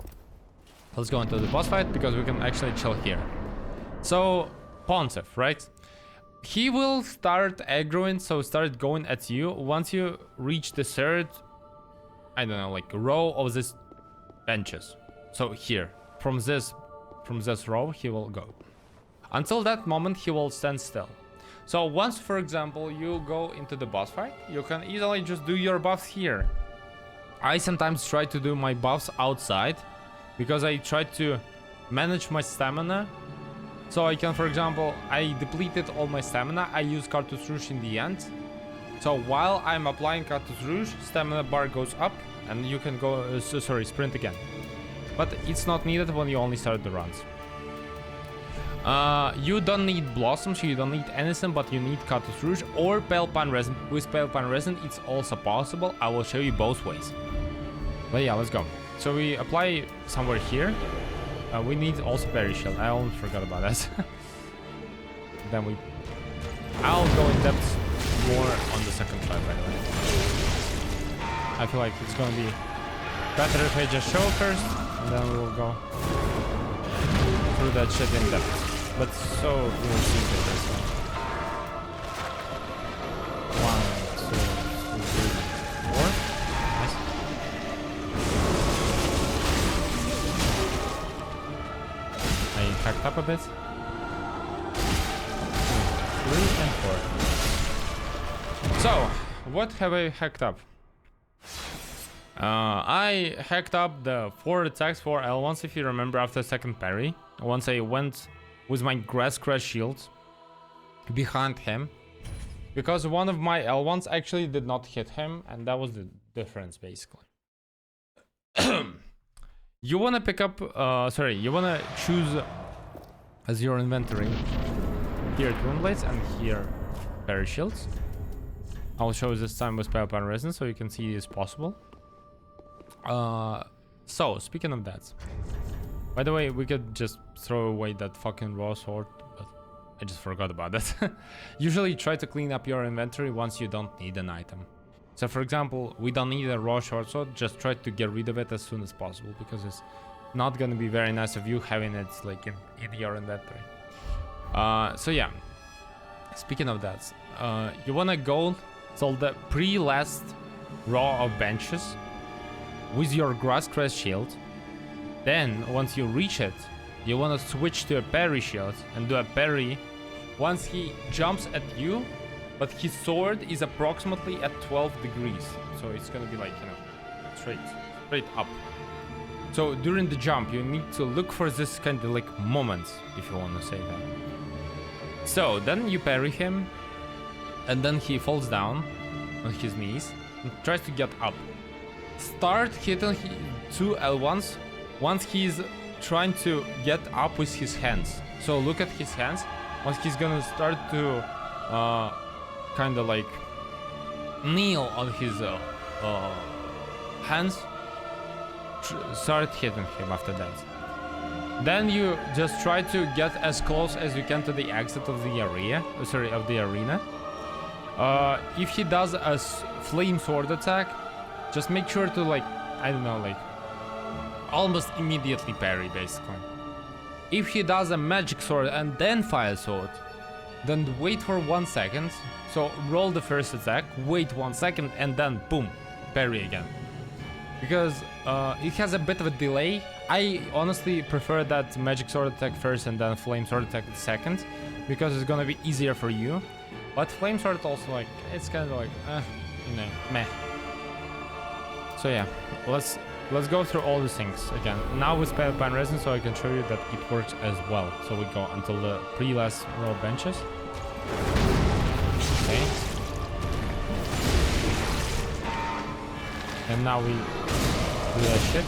Let's go into the boss fight, because we can actually chill here. So, Pontiff, right? He will start aggroing, so start going at you once you reach the third, I don't know, like row of these benches. So here, from this row, he will go. Until that moment, he will stand still. So once, for example, you go into the boss fight, you can easily just do your buffs here. I sometimes try to do my buffs outside, because I try to manage my stamina. So I can, for example, I depleted all my stamina, I use Cartouche Rouge in the end. So while I'm applying Cartouche Rouge, stamina bar goes up, and you can go, sprint again. But it's not needed when you only start the runs. You don't need blossoms, you don't need anything, but you need Cartouche Rouge or Pale Pan Resin. With Pale Pan Resin, it's also possible. I will show you both ways. But yeah, let's go. So we apply somewhere here. We need also Parry Shield. I almost forgot about that. Then I'll go in depth more on the second try, by the way. I feel like it's gonna be better if I just show first, and then we will go through that shit in depth. But so we'll see the first one. 1, 2, 3, 4. Nice. I hacked up a bit. 2, 3, and 4. So, what have I hacked up? I hacked up the 4 attacks, 4 L1s, if you remember, after second parry. Once I went with my Grass Crash shield behind him, because one of my L1s actually did not hit him, and that was the difference, basically. You wanna pick up, you wanna choose as your inventory here Twin Blades and here Parry Shields. I'll show this time with Pale Pan Resin so you can see it's possible. So, speaking of that, by the way, we could just throw away that fucking raw sword, but I just forgot about that. Usually try to clean up your inventory once you don't need an item. So for example, we don't need a raw short sword, just try to get rid of it as soon as possible, because it's not gonna be very nice of you having it like in your inventory. So yeah, speaking of that, you wanna go till the pre-last row of benches with your Grass Crest shield. Then once you reach it, you want to switch to a parry shield and do a parry once he jumps at you, but his sword is approximately at 12 degrees, so it's gonna be like, you know, straight up. So during the jump you need to look for this kind of like moment, if you want to say that. So then you parry him, and then he falls down on his knees and tries to get up. Start hitting 2 L1s once he's trying to get up with his hands. So look at his hands. Once he's gonna start to kind of like kneel on his hands, start hitting him after that. Then you just try to get as close as you can to the exit of the area. Of the arena. If he does a flame sword attack, just make sure to like, I don't know, like almost immediately parry basically. If he does a magic sword and then fire sword, then wait for 1 second. So roll the first attack, wait 1 second, and then boom, parry again. Because it has a bit of a delay. I honestly prefer that magic sword attack first and then flame sword attack second, because it's gonna be easier for you. But flame sword also like, it's kind of like, you know, meh. So yeah, let's go through all these things again. Now with Pale Resin, so I can show you that it works as well. So we go until the pre-last row of benches. Okay. And now we do that shit.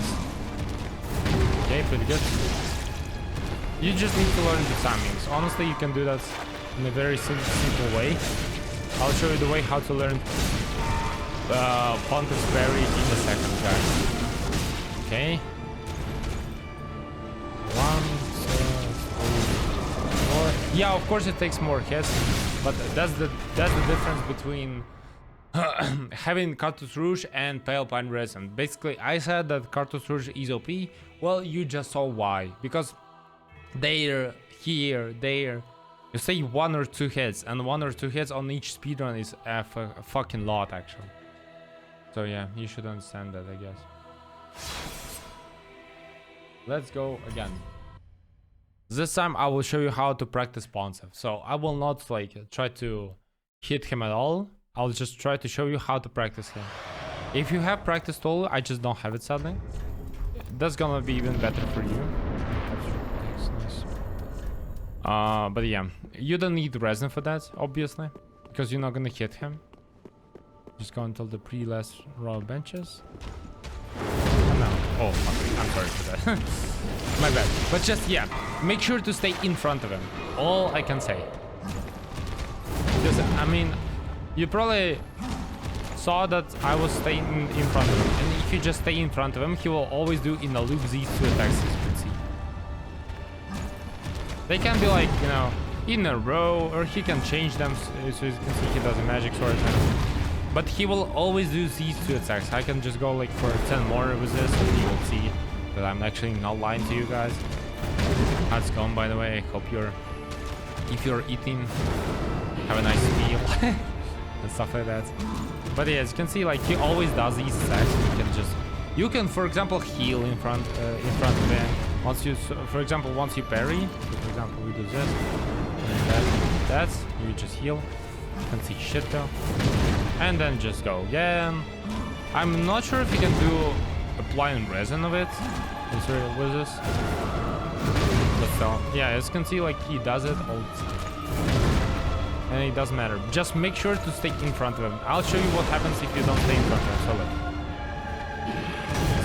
Okay, pretty good. You just need to learn the timings. Honestly, you can do that in a very simple way. I'll show you the way how to learn Pontiff's Berry in a second, guys. Okay. 1, 2, 3, 4. Yeah, of course it takes more hits, but that's the difference between having Cartouche Rouge and Pale Pine Resin. Basically, I said that Cartouche Rouge is OP. Well, you just saw why. Because there, here, there. You say 1 or 2 hits, and 1 or 2 hits on each speedrun is a fucking lot, actually. So yeah, you should understand that, I guess. Let's go again. This time I will show you how to practice Pontiff. So I will not like try to hit him at all. I'll just try to show you how to practice him. If you have practice tool, I just don't have it sadly. That's gonna be even better for you. That's nice. But yeah, you don't need resin for that, obviously, because you're not gonna hit him. Just go until the pre-last row of benches. Oh, no. Oh, fuck. I'm sorry for that. My bad. But just, yeah, make sure to stay in front of him. All I can say. Because, I mean, you probably saw that I was staying in front of him. And if you just stay in front of him, he will always do in a loop these 2 attacks, as you can see. They can be like, you know, in a row, or he can change them. So you can see he does a magic sword attack. But he will always do these 2 attacks. I can just go like for 10 more with this, and you will see that I'm actually not lying to you guys. How's it going, by the way? I hope if you're eating, have a nice meal and stuff like that. But yeah, as you can see, like he always does these attacks. You can, for example, heal in front of him. Once you, for example, once you parry, so for example, we do this, and that, you just heal. You can see shit though. And then just go again. I'm not sure if you can do applying resin of it. With this. But so, yeah, as you can see, like he does it all the time. And it doesn't matter. Just make sure to stay in front of him. I'll show you what happens if you don't stay in front of him. So look.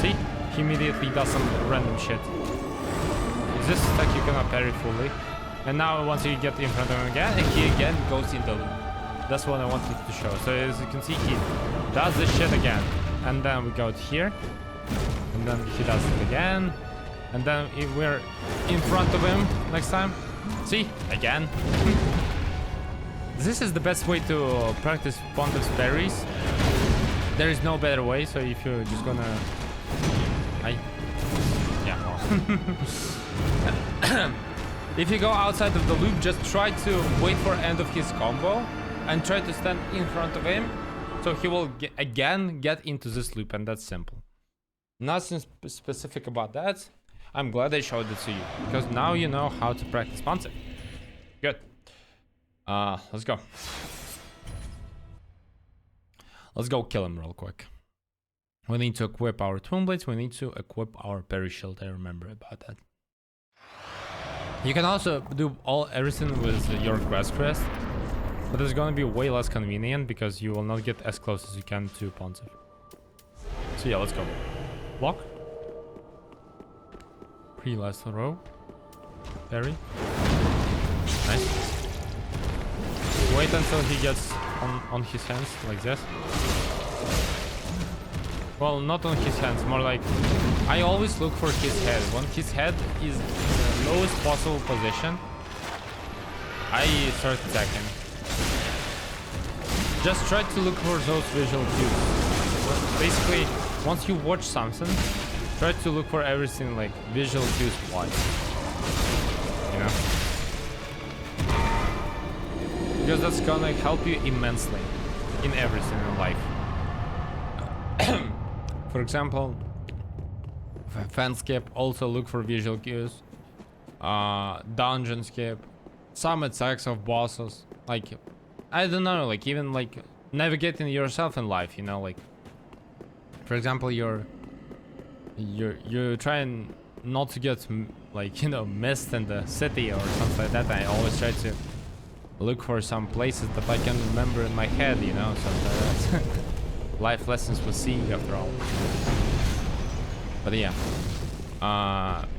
See? He immediately does some random shit. This attack you cannot parry fully. And now once you get in front of him again, he again goes in the loop. That's what I wanted to show. So as you can see, he does this shit again. And then we go here. And then he does it again. And then if we're in front of him next time. See? Again. This is the best way to practice Pontiff's berries. There is no better way, so if you're just gonna... If you go outside of the loop, just try to wait for end of his combo and try to stand in front of him, so he will again get into this loop, and that's simple. Nothing specific about that. I'm glad I showed it to you, because now you know how to practice Pontiff. Good. Let's go. Let's go kill him real quick. We need to equip our Twin Blades. We need to equip our Parry Shield. I remember about that. You can also do everything with your Grass Crest, but it's gonna be way less convenient because you will not get as close as you can to Pontiff. So yeah, let's go. Block. Pre-last row. Parry. Nice. Wait until he gets on his hands like this. Well, not on his hands, more like I always look for his head. When his head is in the lowest possible position, I start attacking. Just try to look for those visual cues. Basically, once you watch something, try to look for everything like visual cues wise. You know? Because that's gonna help you immensely in everything in life. For example, fan skip, also look for visual cues. Dungeon skip, some attacks of bosses. Like, I don't know, like even like navigating yourself in life, you know, like for example, you're trying not to get like, you know, missed in the city or something like that. I always try to look for some places that I can remember in my head, you know, something like that. Life lessons with seeing after all. But yeah,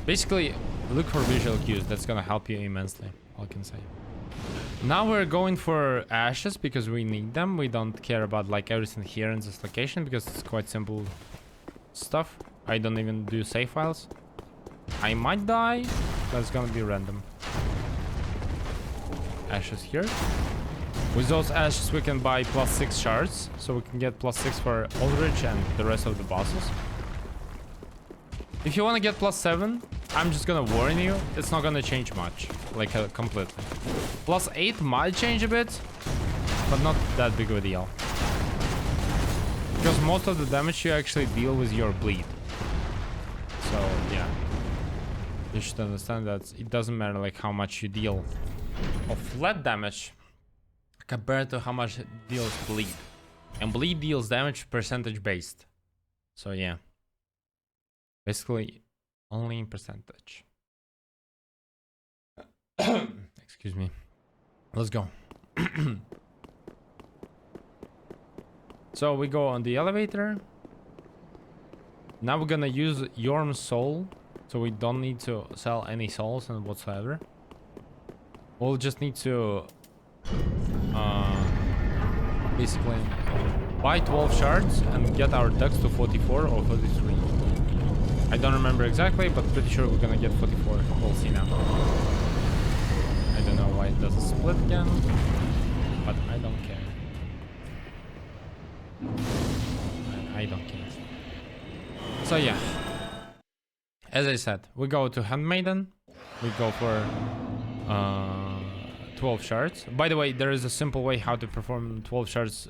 basically look for visual cues. That's gonna help you immensely, all I can say. Now we're going for ashes because we need them. We don't care about like everything here in this location because it's quite simple stuff. I don't even do save files. I might die. That's gonna be random. Ashes here. With those ashes we can buy +6 shards, so we can get +6 for Aldrich and the rest of the bosses. If you want to get +7, I'm just gonna warn you, it's not gonna change much, like completely. +8 might change a bit, but not that big of a deal. Because most of the damage you actually deal with your bleed. So yeah, you should understand that it doesn't matter like how much you deal of flat damage compared to how much it deals bleed. And bleed deals damage percentage based. So yeah. Basically, only in percentage. Excuse me. Let's go. So we go on the elevator. Now we're gonna use Yhorm's soul. So we don't need to sell any souls and whatsoever. We'll just need to basically buy 12 shards and get our ducks to 44 or 43. I don't remember exactly, but pretty sure we're gonna get 44. We'll see now. I don't know why it doesn't split again, but I don't care. I don't care. So yeah, as I said, we go to Handmaiden. We go for 12 shards. By the way, there is a simple way how to perform 12 shards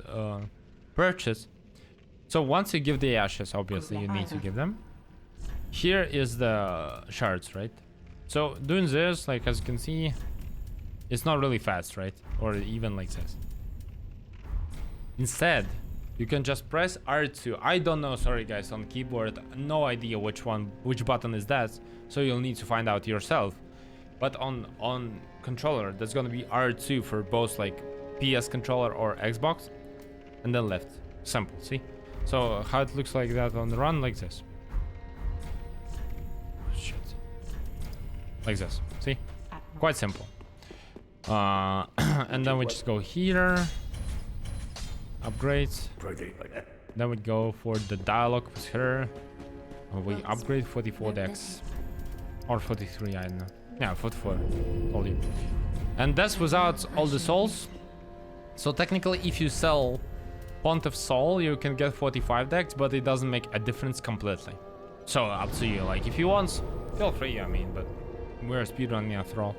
purchase. So once you give the ashes, obviously you need to give them. Here is the shards, right? So doing this, like as you can see, it's not really fast, right? Or even like this. Instead, you can just press R2. I don't know, sorry guys, on keyboard, no idea which button is that. So you'll need to find out yourself. But on controller, that's gonna be R2 for both like PS controller or Xbox, and then left. Simple, see? So how it looks like that on the run, like this. Shit. Like this, see? Quite simple. And then we just go here. Upgrades. Then we go for the dialogue with her. We upgrade 44 decks. Or 43, I don't know. Yeah, 44. Told you. And that's without all the souls. So technically, if you sell Pontiff Soul, you can get 45 decks, but it doesn't make a difference completely. So up to you. Like, if you want, feel free, I mean, but we're speedrunning after all.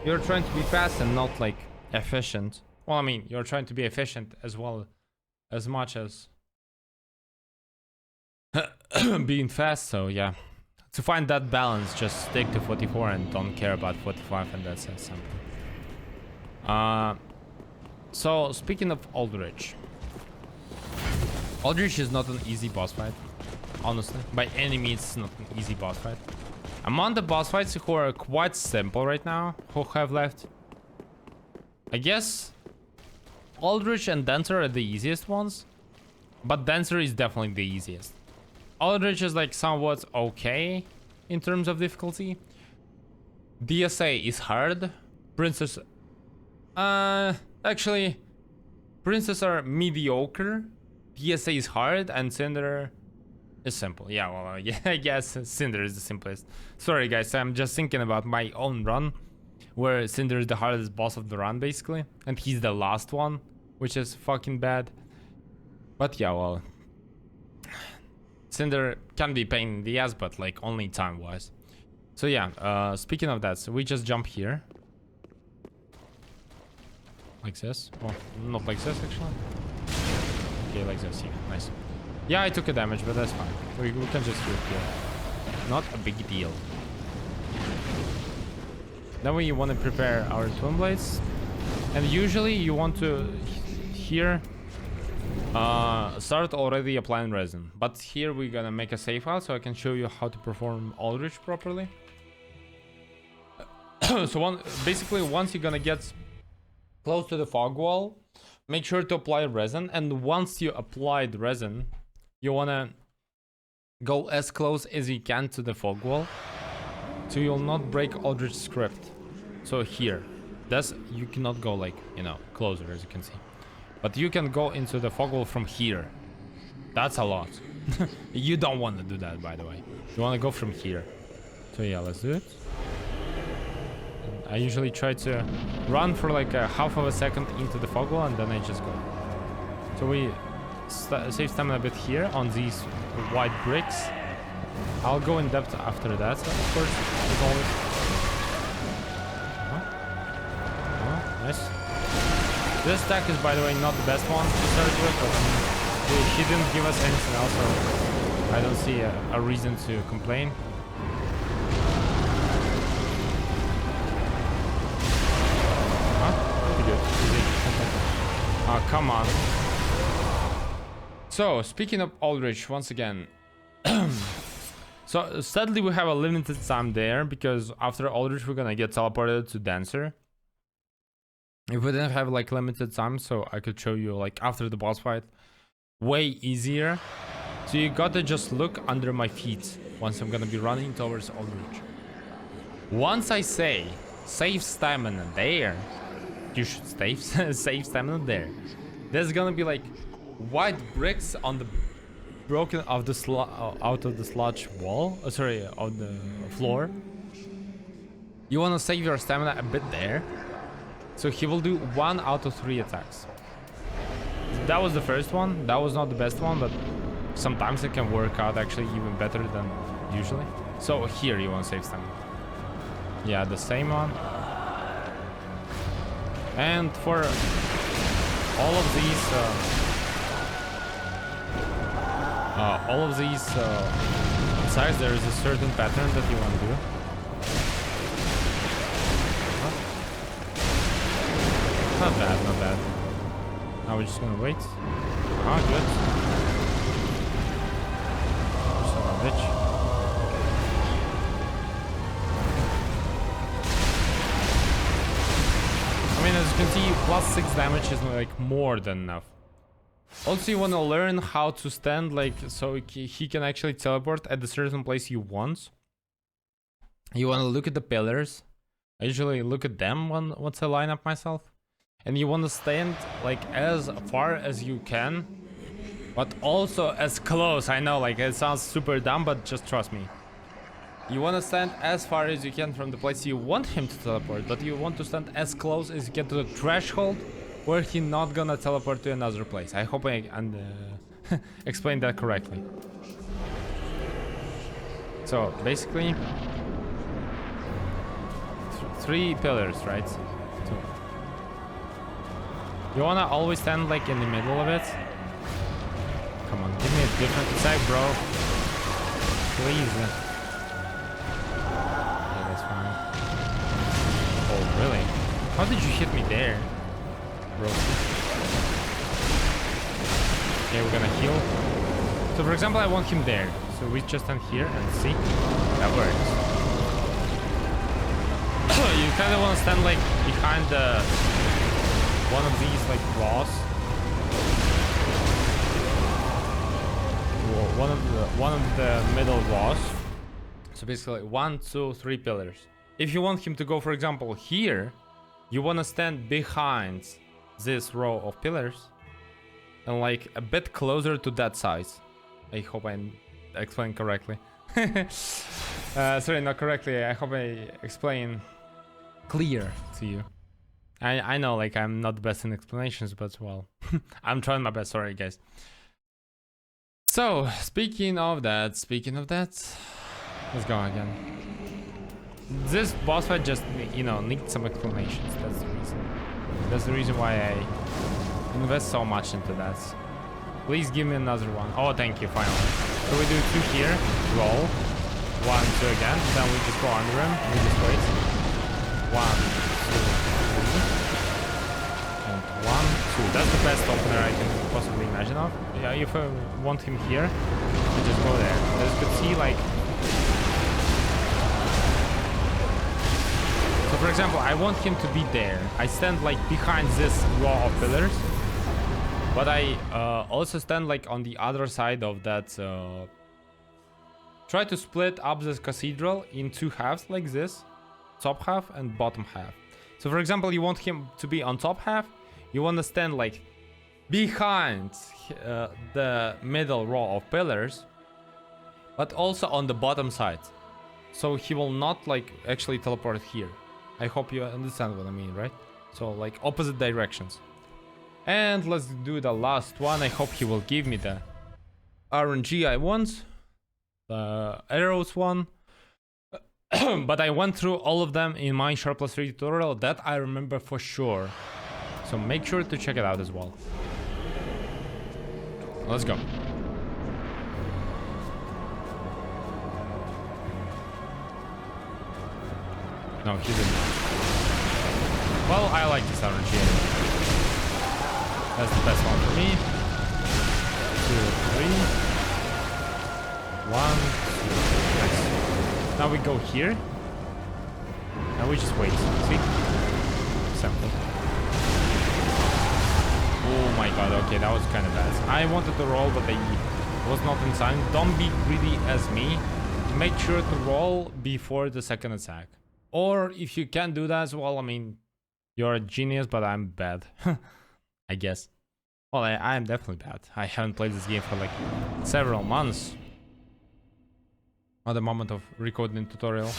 You're trying to be fast and not, like, efficient. Well, I mean, you're trying to be efficient as well, as much as being fast, so yeah. To find that balance, just stick to 44 and don't care about 45, and that's as simple. So, speaking of Aldrich. Aldrich is not an easy boss fight, honestly. By any means, it's not an easy boss fight. Among the boss fights who are quite simple right now, who have left, I guess Aldrich and Dancer are the easiest ones, but Dancer is definitely the easiest. Aldrich is like somewhat okay in terms of difficulty. DSA is hard. Princess, actually, Princess are mediocre. DSA is hard, and Cinder It's simple. Yeah, well, yeah, I guess Cinder is the simplest. Sorry, guys, I'm just thinking about my own run, where Cinder is the hardest boss of the run, basically. And he's the last one, which is fucking bad. But yeah, well, Cinder can be pain in the ass, but like only time-wise. So yeah, speaking of that, so we just jump here. Like this. Well, not like this, actually. Okay, like this, yeah, nice. Yeah, I took a damage, but that's fine. We can just do it here. Not a big deal. Then we want to prepare our twin blades. And usually you want to here start already applying resin. But here we're gonna make a save file so I can show you how to perform Aldrich properly. So basically once you're gonna get close to the fog wall, make sure to apply resin. And once you apply the resin, you wanna go as close as you can to the fog wall, so you'll not break Aldrich's script. So here, you cannot go like, you know, closer, as you can see. But you can go into the fog wall from here. That's a lot. You don't want to do that, by the way. You want to go from here. So yeah, let's do it. I usually try to run for like a half of a second into the fog wall, and then I just go. So we save stamina a bit here on these white bricks. I'll go in depth after that, of course, as always. Nice. This stack is, by the way, not the best one to start with, but he didn't give us anything else, so I don't see a reason to complain. Pretty good. Oh, come on. So, speaking of Aldrich, once again. So, sadly we have a limited time there, because after Aldrich we're gonna get teleported to Dancer. If we didn't have like limited time, so I could show you like after the boss fight, way easier. So you gotta just look under my feet once I'm gonna be running towards Aldrich. Once I say save stamina there, you should save stamina there. There's gonna be like white bricks on the broken of the out of the sludge wall. Sorry, on the floor. You wanna save your stamina a bit there. So he will do 1 out of 3 attacks. That was the first one. That was not the best one, but sometimes it can work out actually even better than usually. So here you want to save stamina. Yeah, the same one. And for all of these attacks, there is a certain pattern that you want to do. Not bad, not bad. Now we're just gonna wait. Ah, good. Son of a bitch. I mean, as you can see, +6 damage is like more than enough. Also, you wanna learn how to stand, like, so he can actually teleport at the certain place you want. You wanna look at the pillars. I usually look at them once I line up myself. And you want to stand like as far as you can, but also as close. I know, like, it sounds super dumb, but just trust me. You want to stand as far as you can from the place you want him to teleport, but you want to stand as close as you can to the threshold where he's not gonna teleport to another place. I hope I explained that correctly. So basically, 3 pillars, right? You wanna always stand like in the middle of it. Come on, give me a different attack, bro. Please. Yeah, that's fine. Oh, really? How did you hit me there, bro? Okay, we're gonna heal. So, for example, I want him there. So we just stand here and see. That works. You kind of want to stand like behind the one of these like walls. One of the middle walls. So basically 1, 2, 3 pillars. If you want him to go, for example, here, you want to stand behind this row of pillars and like a bit closer to that side. I hope I explain correctly. Sorry, not correctly. I hope I explain clear to you. I know, like, I'm not the best in explanations, but well, I'm trying my best. Sorry, guys. So, speaking of that, let's go again. This boss fight just, you know, needs some explanations. That's the reason. That's the reason why I invest so much into that. Please give me another one. Oh, thank you, finally. So we do 2 here, roll. 1, 2 again. Then we just go under him. We just wait. 1, 2, 3. And 1, 2. That's the best opener I can possibly imagine of. Yeah, if I want him here, I just go there. As you could see, like... So for example, I want him to be there. I stand like behind this row of pillars. But I also stand like on the other side of that. Try to split up this cathedral in 2 halves like this. Top half and bottom half. So for example, you want him to be on top half. You want to stand like behind the middle row of pillars. But also on the bottom side. So he will not like actually teleport here. I hope you understand what I mean, right? So like opposite directions. And let's do the last one. I hope he will give me the RNG I want. The arrows one. But I went through all of them in my Sharp+3 tutorial. That I remember for sure. So make sure to check it out as well. Let's go. No, he didn't. Well, I like this RNG. That's the best one for me. 2, 3. 1, 2. Nice. Now we go here. And we just wait. See? Simple. Oh my god, okay, that was kind of bad. I wanted to roll, but I was not in time. Don't be greedy as me. Make sure to roll before the second attack. Or if you can't do that as well, I mean, you're a genius, but I'm bad. I guess. Well, I am definitely bad. I haven't played this game for like several months. At the moment of recording tutorial.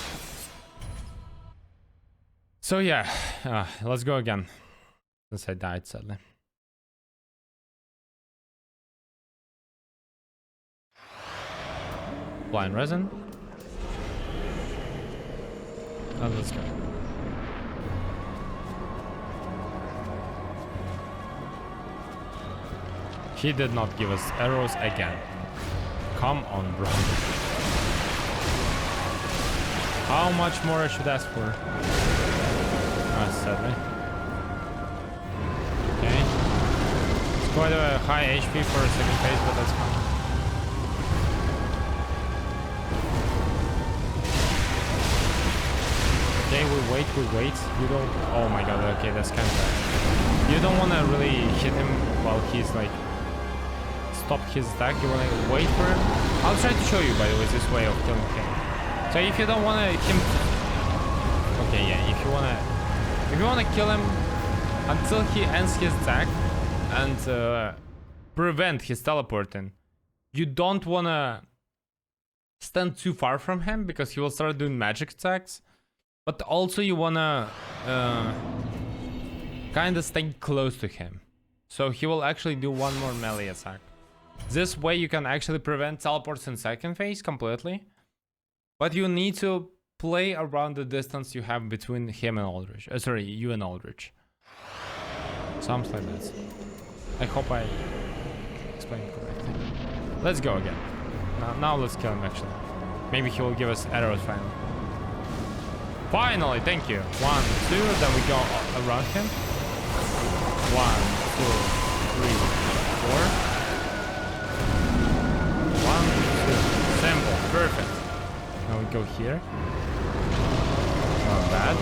So yeah, let's go again. Since I died, sadly. Blind resin. And let's go. He did not give us arrows again. Come on, bro. How much more I should ask for? Sadly. Okay. It's quite a high HP for a second phase, but that's fine. Okay, we wait. You don't... Oh my god, okay, that's kind of bad. You don't want to really hit him while he's like... Stop his attack, you want to wait for him. I'll try to show you, by the way, this way of killing him. So if you don't want him... Okay, yeah, if you want to kill him until he ends his attack and prevent his teleporting, you don't want to stand too far from him because he will start doing magic attacks. But also you want to kind of stay close to him. So he will actually do one more melee attack. This way you can actually prevent teleports in second phase completely. But you need to play around the distance you have between him and Aldrich. Sorry, you and Aldrich. Something like that. I hope I explained correctly. Let's go again. Now let's kill him actually. Maybe he will give us arrows finally. Finally, thank you. 1, 2, then we go around him. 1, 2, 3, 4. 1, 2. Simple, perfect. Now we go here. Not bad.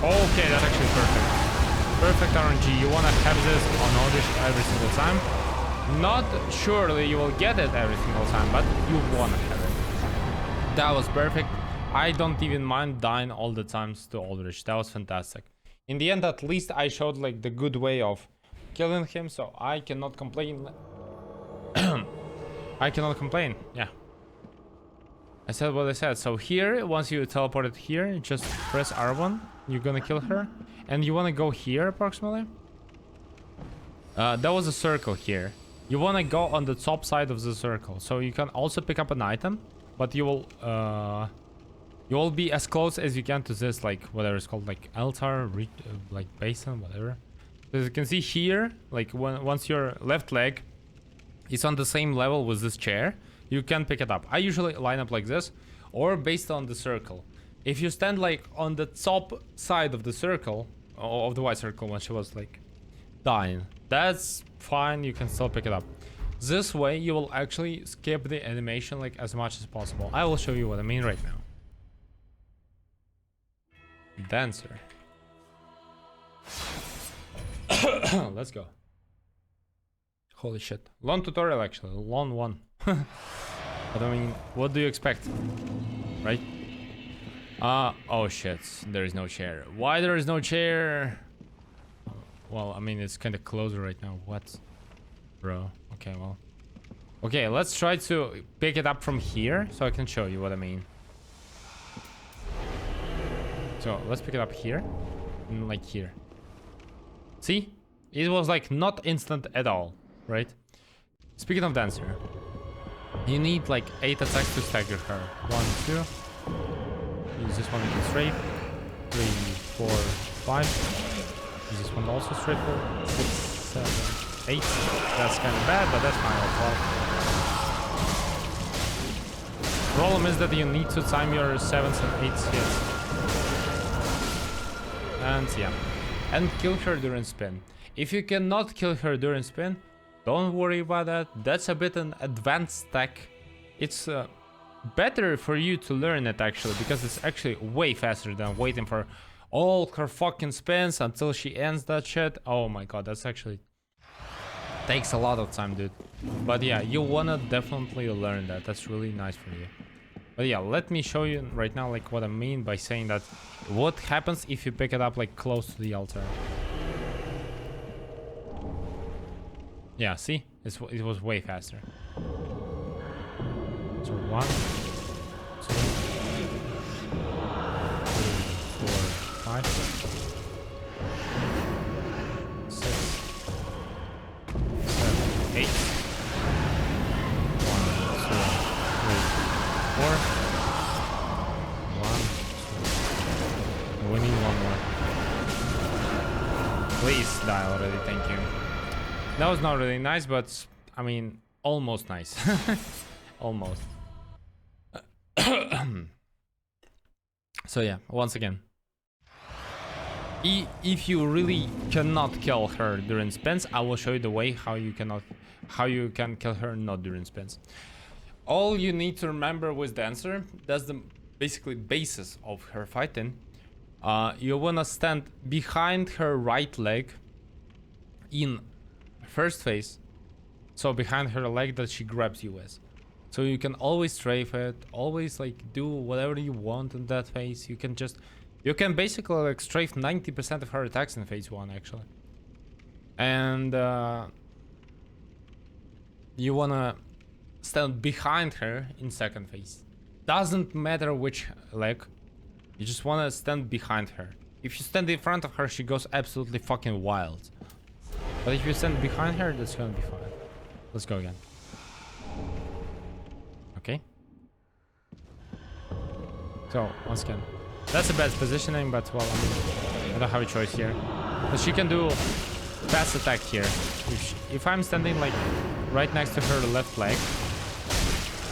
Okay, that's actually perfect. Perfect RNG. You want to have this on Aldrich every single time. Not surely you will get it every single time, but you want to have it. That was perfect. I don't even mind dying all the times to Aldrich. That was fantastic. In the end, at least I showed like the good way of killing him, so I cannot complain. I cannot complain. Yeah. I said what I said. So here, once you teleported here, just press R1. You're gonna kill her. And you wanna go here approximately. That was a circle here. You wanna go on the top side of the circle. So you can also pick up an item. But you will be as close as you can to this, like, whatever it's called, like, altar, like, basin, whatever. So as you can see here, like, once your left leg is on the same level with this chair, you can pick it up. I usually line up like this, or based on the circle. If you stand like on the top side of the circle, of the white circle when she was like dying, that's fine, you can still pick it up. This way you will actually skip the animation like as much as possible. I will show you what I mean right now. Dancer. Let's go. Holy shit. Long tutorial actually, long one. But I mean, what do you expect? Right? Oh shit, there is no chair. Why there is no chair? Well, I mean, it's kind of closer right now. What? Bro, okay, well. Okay, let's try to pick it up from here so I can show you what I mean. So, let's pick it up here. And like here. See? It was like not instant at all, right? Speaking of dancer. You need like 8 attacks to stagger her. 1, 2. Use this one again straight. 3, 4, 5. Use this one also straight for 6, 7, 8. That's kind of bad, but that's fine as well. Problem is that you need to time your 7s and 8s hits. And yeah. And kill her during spin. If you cannot kill her during spin, don't worry about that. That's a bit an advanced tech. It's better for you to learn it actually, because it's actually way faster than waiting for all her fucking spins until she ends that shit. Oh my god, that's actually takes a lot of time, dude. But yeah, you wanna definitely learn that. That's really nice for you. But yeah, let me show you right now like what I mean by saying that. What happens if you pick it up like close to the altar? Yeah, see? It was way faster. So 1, 2, 3, 4, 5, 6, 7, 8. 1, 2, 3, 4. 1, 2. We need one more. Please die already, thank you. That was not really nice, but I mean, almost nice. Almost. So yeah, once again. If you really cannot kill her during spins, I will show you the way how you can kill her not during spins. All you need to remember with Dancer, that's the basically basis of her fighting. You wanna stand behind her right leg in first phase, so behind her leg that she grabs you with. So you can always strafe it, always like do whatever you want in that phase. You can basically like strafe 90% of her attacks in phase 1 actually. And you wanna stand behind her in second phase. Doesn't matter which leg, you just wanna stand behind her. If you stand in front of her, she goes absolutely fucking wild. But if you stand behind her, that's gonna be fine. Let's go again. Okay. So, once again. That's a bad positioning, but well, I mean, I don't have a choice here. But she can do fast attack here. If I'm standing like right next to her left leg,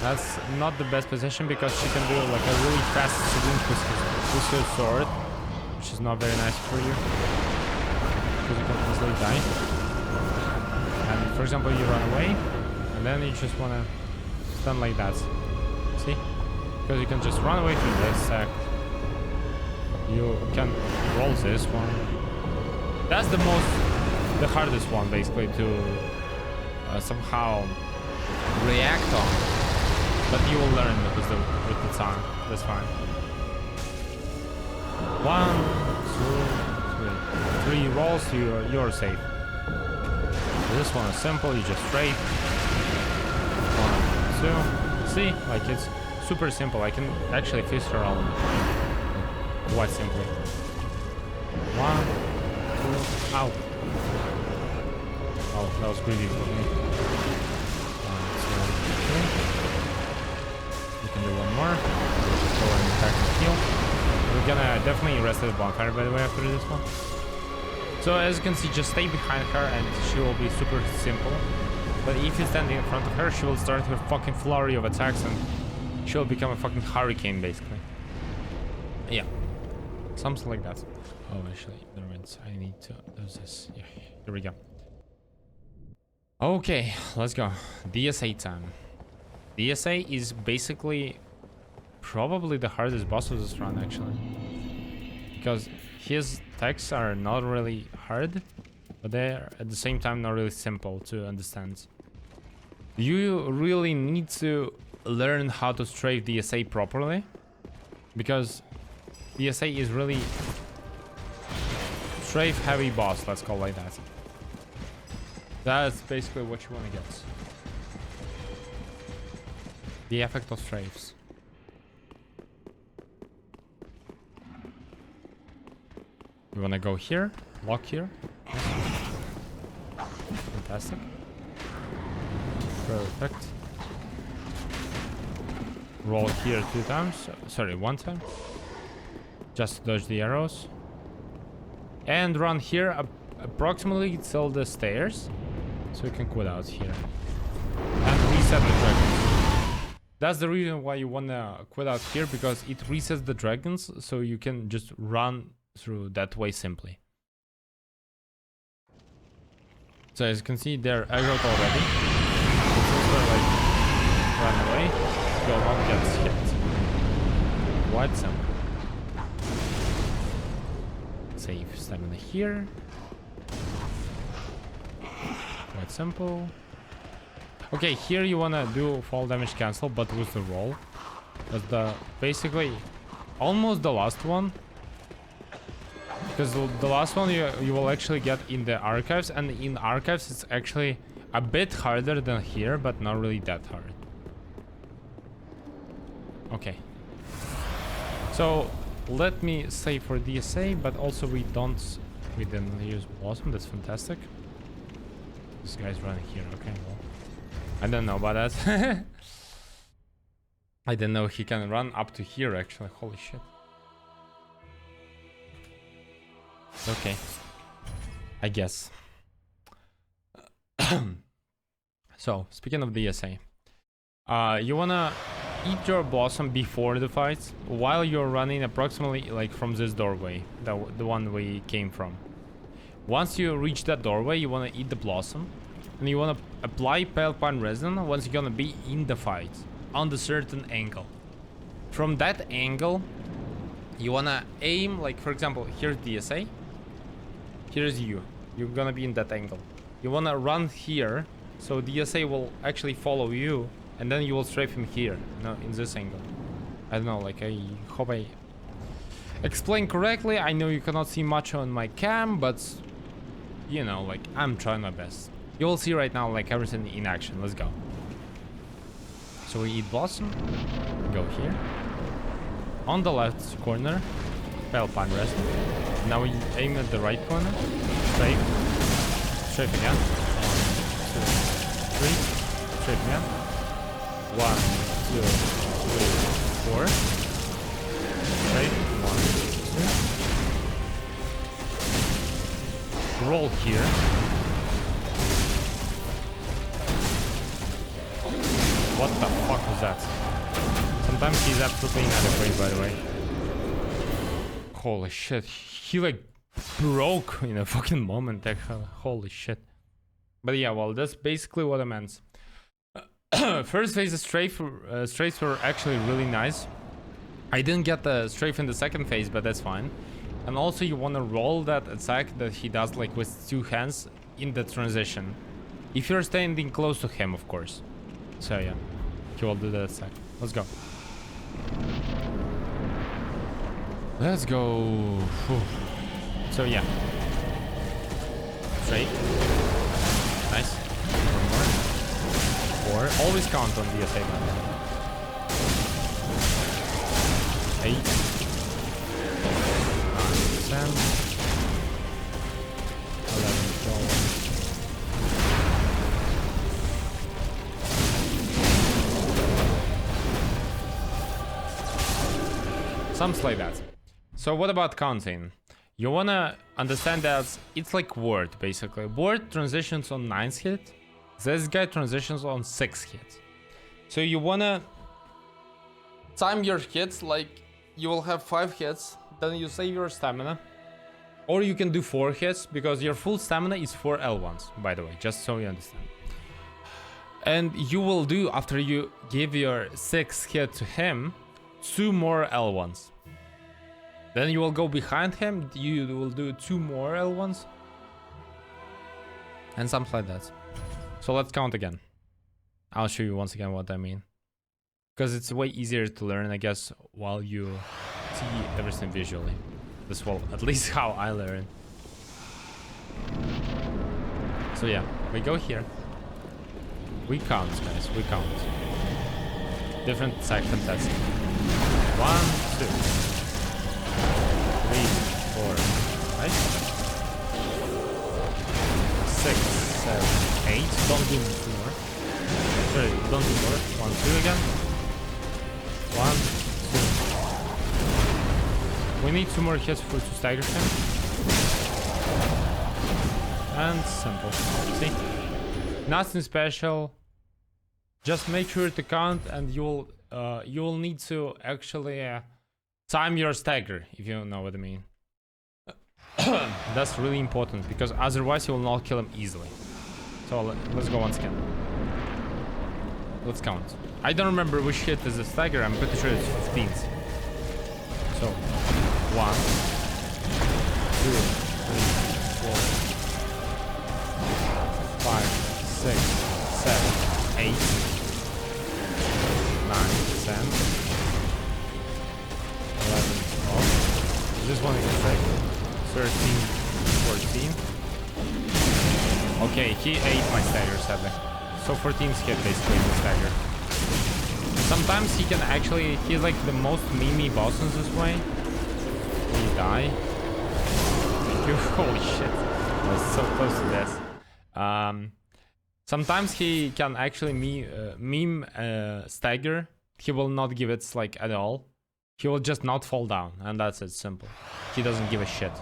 that's not the best position because she can do like a really fast swing with her sword, which is not very nice for you. Because you can easily die. And for example, you run away, and then you just wanna stand like that. See? Because you can just run away from this attack. You can roll this one. That's the hardest one basically to somehow react on. But you will learn with the time. That's fine. 1, 2, 3. 3 rolls, you're safe. This one is simple, you just straight. 1, 2. See, like it's super simple. I can actually fist her all quite simply. 1, 2, ow. Oh, that was greedy for me. 1, 2, 3. We can do one more. Just go and attack and heal. We're gonna definitely rest the bonfire, by the way, after this one. So as you can see, just stay behind her and she will be super simple. But if you stand in front of her, she will start her fucking flurry of attacks and she'll become a fucking hurricane, basically. Yeah. Something like that. Oh, actually, never mind. I need to do this. Yeah, here we go. Okay, let's go. DSA time. DSA is basically probably the hardest boss of this run, actually. Because his attacks are not really hard, but they're at the same time not really simple to understand. You really need to learn how to strafe DSA properly, because DSA is really strafe heavy boss, let's call it like that. That's basically what you want to get. The effect of strafes. You want to go here, lock here. Fantastic. Perfect. Roll here 2 times. Sorry, 1 time. Just dodge the arrows. And run here approximately till the stairs. So you can quit out here. And reset the dragons. That's the reason why you want to quit out here, because it resets the dragons, so you can just run through that way simply. So as you can see, they're aggroed already. So like run away, go on, gets hit. Quite simple. Save stamina here. Quite simple. Okay, here you wanna do fall damage cancel, but with the roll. That's the basically almost the last one. Because the last one you will actually get in the archives, and in archives it's actually a bit harder than here, but not really that hard. Okay. So let me save for DSA, but also we didn't use Blossom. That's fantastic. This guy's running here. Okay, well, I don't know about that. I didn't know he can run up to here actually. Holy shit. Okay, I guess. So, speaking of DSA, you wanna eat your blossom before the fight, while you're running approximately like from this doorway, the one we came from. Once you reach that doorway, you wanna eat the blossom, and you wanna apply Pale Pine Resin once you're gonna be in the fight, on the certain angle. From that angle, you wanna aim, like for example, here's DSA. Here's you. You're gonna be in that angle. You wanna run here, so DSA will actually follow you, and then you will strafe him here, no, in this angle. I don't know, like I hope I explained correctly. I know you cannot see much on my cam, but you know, like I'm trying my best. You will see right now, like everything in action. Let's go. So we eat Blossom. Go here. On the left corner, Pale Pine Resin. Now we aim at the right corner. Strafe. Strafe again. 1, 2, 3. Strafe again. 1, 2, 3, 4. Strafe. 1, 2. Roll here. What the fuck was that? Sometimes he's absolutely inadequate, by the way. Holy shit. He like broke in a fucking moment. Holy shit. But yeah, well, that's basically what I meant. First phase, the strafes were actually really nice. I didn't get the strafe in the second phase, but that's fine. And also you want to roll that attack that he does like with 2 hands in the transition. If you're standing close to him, of course. So yeah, he will do that attack. Let's go. Let's go. Whew. So yeah. Straight. Nice. One more. 4. Always count on DSA, man. 8. 9, 10. 11, 12. Something like that. So what about counting? You wanna understand that it's like Vordt, basically. Vordt transitions on 9th hit. This guy transitions on 6th hit. So you wanna time your hits, like you will have 5 hits, then you save your stamina. Or you can do 4 hits, because your full stamina is 4 L1s, by the way, just so you understand. And you will do, after you give your 6th hit to him, 2 more L1s. Then you will go behind him, you will do 2 more L1s. And something like that. So let's count again. I'll show you once again what I mean. Because it's way easier to learn, I guess, while you see everything visually. This will, at least how I learn. So yeah, we go here. We count, guys, we count. Different second testing. 1, 2. 3, 4, 5, 6, 7, 8. Don't do more. Sorry, don't do more. 1, 2 again. 1, 2. We need 2 more hits to stagger him. And simple. See? Nothing special. Just make sure to count, and you'll need to actually time your stagger, if you know what I mean. That's really important, because otherwise you will not kill him easily. So let's go once again. Let's count. I don't remember which hit is the stagger. I'm pretty sure it's 15th. So 1, 2, 3, 4, 5, 6, 7, 8, 9, 10, 11, 12. This one is like 13, 14. Okay, he ate my stagger, sadly. So 14th hit basically the stagger. Sometimes he can actually, he's like the most memey boss in this way. He die. Thank you. Holy shit. I was so close to death. Sometimes he can actually meme stagger. He will not give it like at all. He will just not fall down, and that's it, simple. He doesn't give a shit.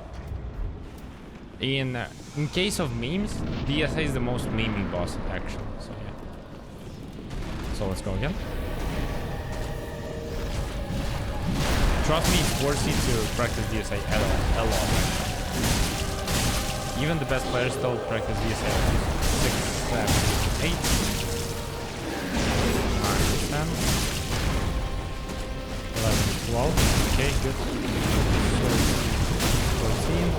In case of memes, DSA is the most memey boss actually. So yeah. So let's go again. Trust me, it's worth it to practice DSA a lot. Even the best players still practice DSA. 6, 7, 8, 9, 10, 11, 12. Okay, good. 14.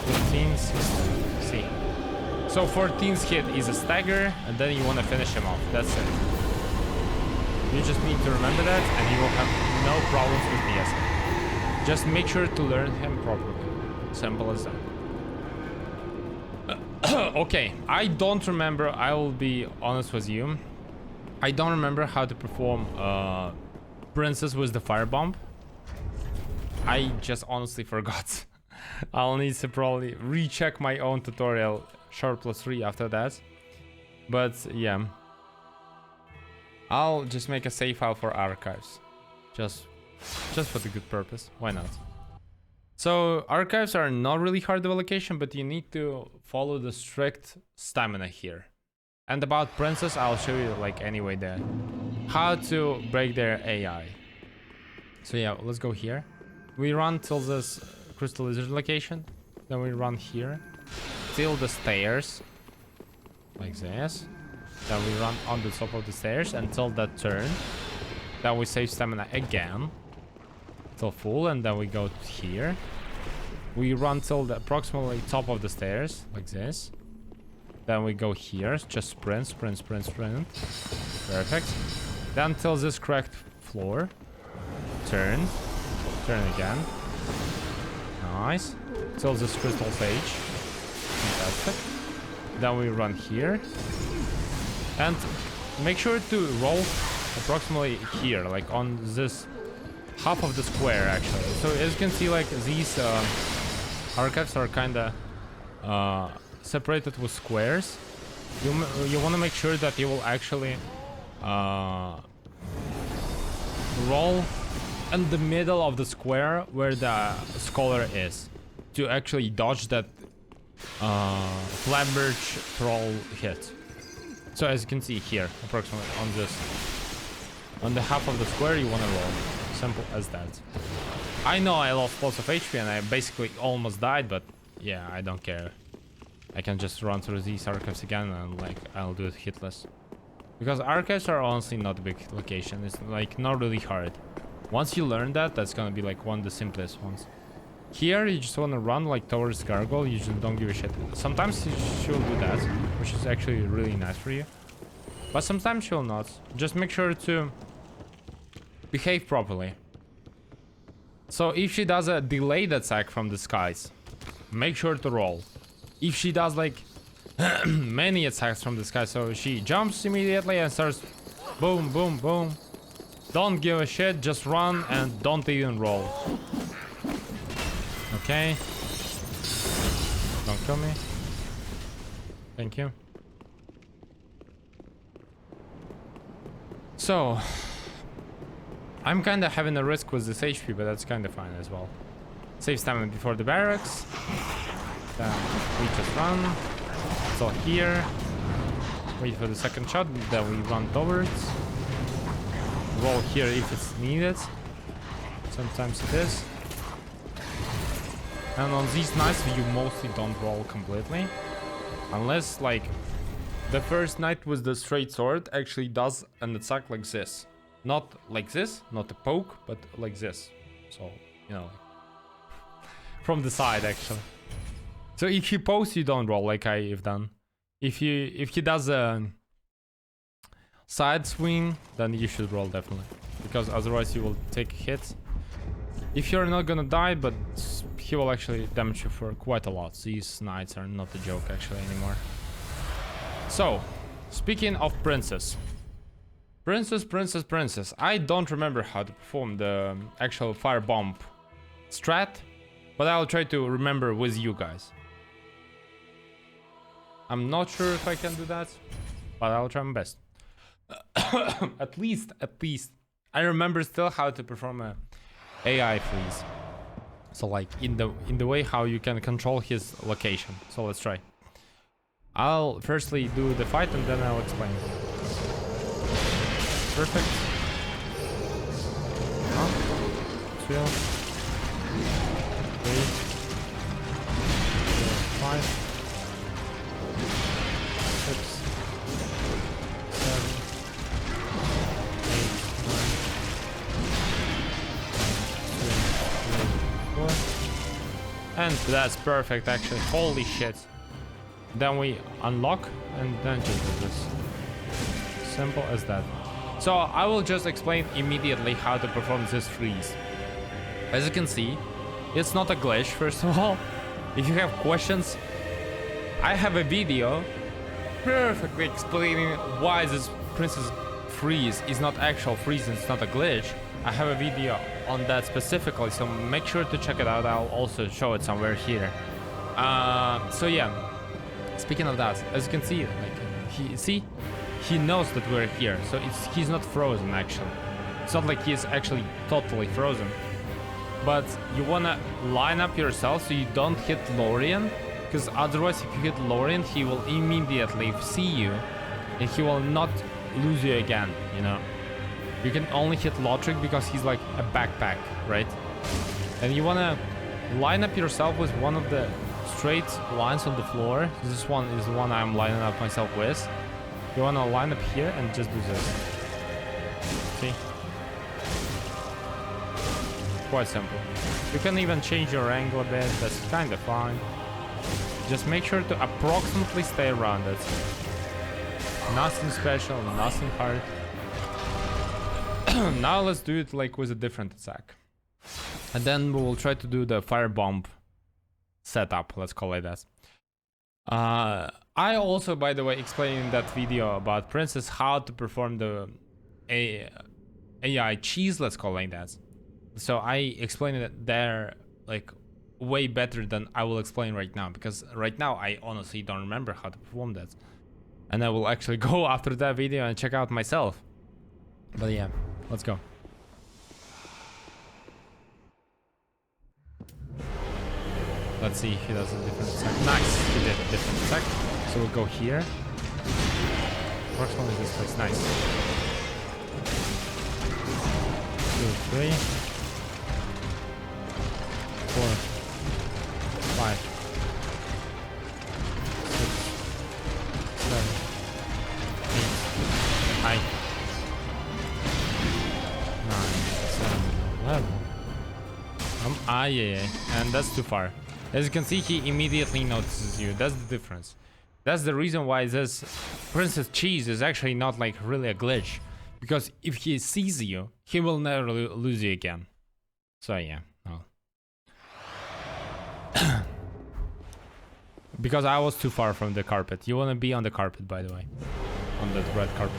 15, 16. See. So 14th hit is a stagger, and then you want to finish him off. That's it. You just need to remember that, and you will have no problems with DSA. Just make sure to learn him properly. Simple as that. Okay, I don't remember, I will be honest with you. I don't remember how to perform Princess with the Firebomb. I just honestly forgot. I'll need to probably recheck my own tutorial #3 after that. But yeah, I'll just make a save file for archives, just for the good purpose. Why not? So archives are not really hard of allocation, but you need to follow the strict stamina here. And about Princess, I'll show you like anyway there how to break their AI. So yeah, let's go here. We run till this Crystal Lizard location, then we run here till the stairs, like this. Then we run on the top of the stairs until that turn. Then we save stamina again till full, and then we go here. We run till the approximately top of the stairs, like this. Then we go here, just sprint, sprint, sprint, sprint. Perfect. Then till this cracked floor. Turn. Turn again. Nice. Till this crystal stage. Fantastic. Then we run here. And make sure to roll approximately here, like on this half of the square actually. So as you can see, like these archives are kind of separated with squares. You want to make sure that you will actually roll in the middle of the square where the scholar is to actually dodge that Flatbirch troll hit. So as you can see here, approximately on the half of the square, you want to roll. Simple as that. I know I lost lots of HP and I basically almost died, but yeah, I don't care. I can just run through these archives again and like I'll do it hitless. Because archives are honestly not a big location. It's like not really hard. Once you learn that, that's gonna be like one of the simplest ones. Here you just want to run like towards Gargoyle. You just don't give a shit. Sometimes she'll do that, which is actually really nice for you. But sometimes she'll not. Just make sure to behave properly. So if she does a delayed attack from the skies, make sure to roll. If she does like many attacks from the sky, so she jumps immediately and starts boom, boom, boom, don't give a shit, just run and don't even roll. Okay. Don't kill me. Thank you. So I'm kind of having a risk with this HP, but that's kind of fine as well. Save stamina before the barracks. Then we just run. So here, wait for the second shot. Then we run towards. Roll here if it's needed. Sometimes it is. And on these knights, you mostly don't roll completely, unless like the first knight with the straight sword actually does an attack like this. Not like this, not a poke, but like this. So, you know, from the side actually. So if he pokes, you don't roll like I've done. If he does a side swing, then you should roll definitely, because otherwise you will take hits. If you're not gonna die, but he will actually damage you for quite a lot. These knights are not a joke actually anymore. So, speaking of princess. Princess. I don't remember how to perform the actual firebomb strat, but I'll try to remember with you guys. I'm not sure if I can do that, but I'll try my best. At least, I remember still how to perform a AI freeze. So like in the way how you can control his location. So let's try. I'll firstly do the fight and then I'll explain. Perfect. 1, 2, 3, 4, 5, 6, 7, 8, 9, 10, 2, 3, 4. And that's perfect actually. Holy shit. Then we unlock and then just do this. Simple as that. So I will just explain immediately how to perform this freeze. As you can see, it's not a glitch, first of all. If you have questions, I have a video perfectly explaining why this princess freeze is not actual freeze and it's not a glitch. I have a video on that specifically, so make sure to check it out. I'll also show it somewhere here. So yeah, speaking of that, as you can see, like he knows that we're here, so he's not frozen actually. It's not like he's actually totally frozen. But you wanna line up yourself so you don't hit Lorien, because otherwise if you hit Lorien, he will immediately see you and he will not lose you again, you know. You can only hit Lothric because he's like a backpack, right? And you wanna line up yourself with one of the straight lines on the floor. This one is the one I'm lining up myself with. You wanna line up here and just do this. See? Quite simple. You can even change your angle a bit, that's kind of fine. Just make sure to approximately stay around it. Nothing special, nothing hard. Now let's do it like with a different attack. And then we will try to do the firebomb setup, let's call it that. I also, by the way, explained in that video about Princess how to perform the AI cheese, let's call it like that. So I explained it there like way better than I will explain right now, because right now I honestly don't remember how to perform that. And I will actually go after that video and check out myself. But yeah, let's go. Let's see if he does a different attack. Nice, he did a different attack. So we'll go here. Works one is this place. Nice. 2, 3, 4, 5, 6, 7, 8, 9, 10, 11. Yeah. And that's too far. As you can see, he immediately notices you. That's the difference. That's the reason why this Princess Cheese is actually not like really a glitch. Because if he sees you, he will never lose you again. So yeah, no. Because I was too far from the carpet. You want to be on the carpet, by the way. On that red carpet.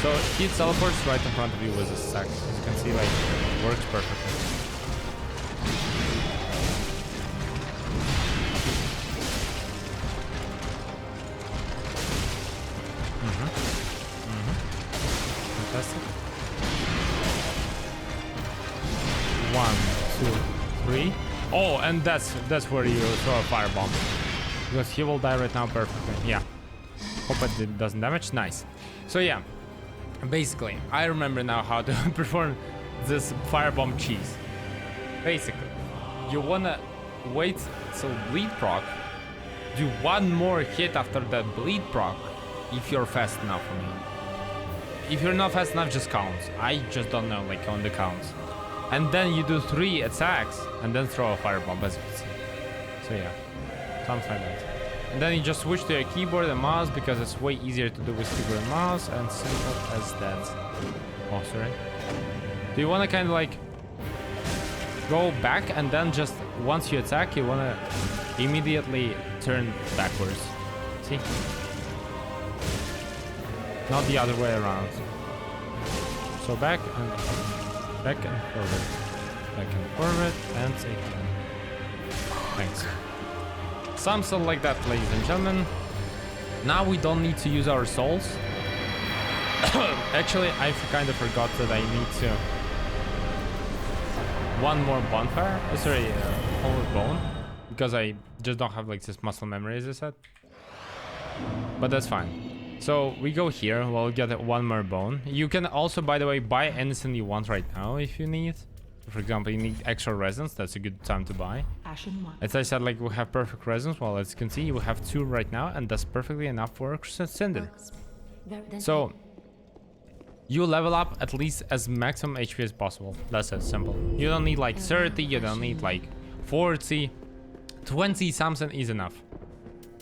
So he teleports right in front of you with a stack. As you can see, like, it works perfectly. Fantastic. 1, 2, 3. Oh, and that's where you throw a firebomb, because he will die right now perfectly. Yeah. Hope it doesn't damage. Nice. So yeah, basically, I remember now how to perform this firebomb cheese. Basically, you wanna wait till bleed proc, do one more hit after that bleed proc, if you're fast enough for me. If you're not fast enough, just count. I just don't know, like, on the counts. And then you do 3 attacks, and then throw a firebomb, as you can see. So yeah, something like that. And then you just switch to your keyboard and mouse, because it's way easier to do with keyboard and mouse, and simple as that. Oh, sorry. Do you want to kind of like go back, and then just once you attack, you want to immediately turn backwards? See? Not the other way around. So back and forward. Back and forward, and again. Thanks. Something like that, ladies and gentlemen. Now we don't need to use our souls. Actually, I kind of forgot that I need to... One more bonfire. Whole bone. Because I just don't have like this muscle memory, as I said. But that's fine. So we go here, we'll get one more bone. You can also, by the way, buy anything you want right now if you need. For example, you need extra resins, that's a good time to buy. As I said, like, we have perfect resins. Well, as you can see, we have 2 right now, and that's perfectly enough for Cinder. So you level up at least as maximum HP as possible. That's it, simple. You don't need like 30, you don't need like 40. 20 something is enough.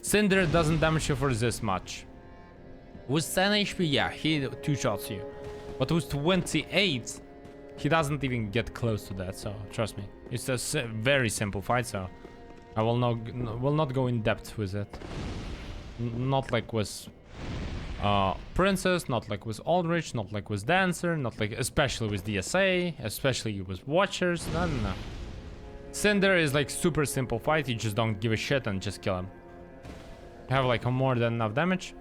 Cinder doesn't damage you for this much. With 10 HP, yeah, he 2-shots you. But with 28, he doesn't even get close to that, so trust me. It's a very simple fight, so I will not go in depth with it. Not like with Princess, not like with Aldrich, not like with Dancer, not like especially with DSA, especially with Watchers. No. Cinder is like super simple fight, you just don't give a shit and just kill him. You have like more than enough damage.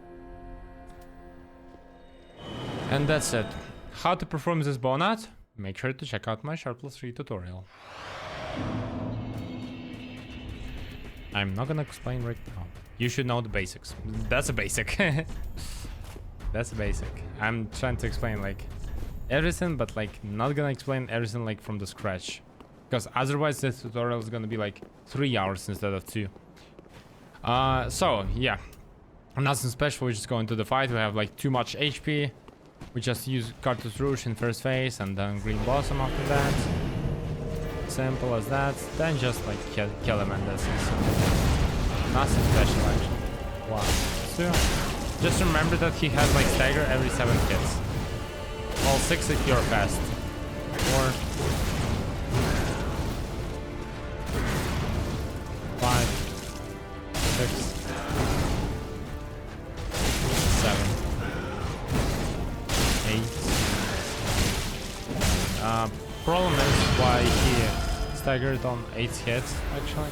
And that's it. How to perform this bonus? Make sure to check out my Sharp+3 tutorial. I'm not gonna explain right now. You should know the basics. That's a basic. That's a basic. I'm trying to explain like everything, but like not gonna explain everything like from the scratch. Because otherwise this tutorial is gonna be like 3 hours instead of 2. So yeah. Nothing special, we just go into the fight. We have like too much HP. We just use Cartus Rouge in first phase and then Green Blossom after that. Simple as that. Then just like kill him, and that's it. Nothing special actually. 1, 2. Just remember that he has like stagger every 7 hits. Well, 6 if you're fast. 4. 5. 6. problem is why he staggered on 8 hits actually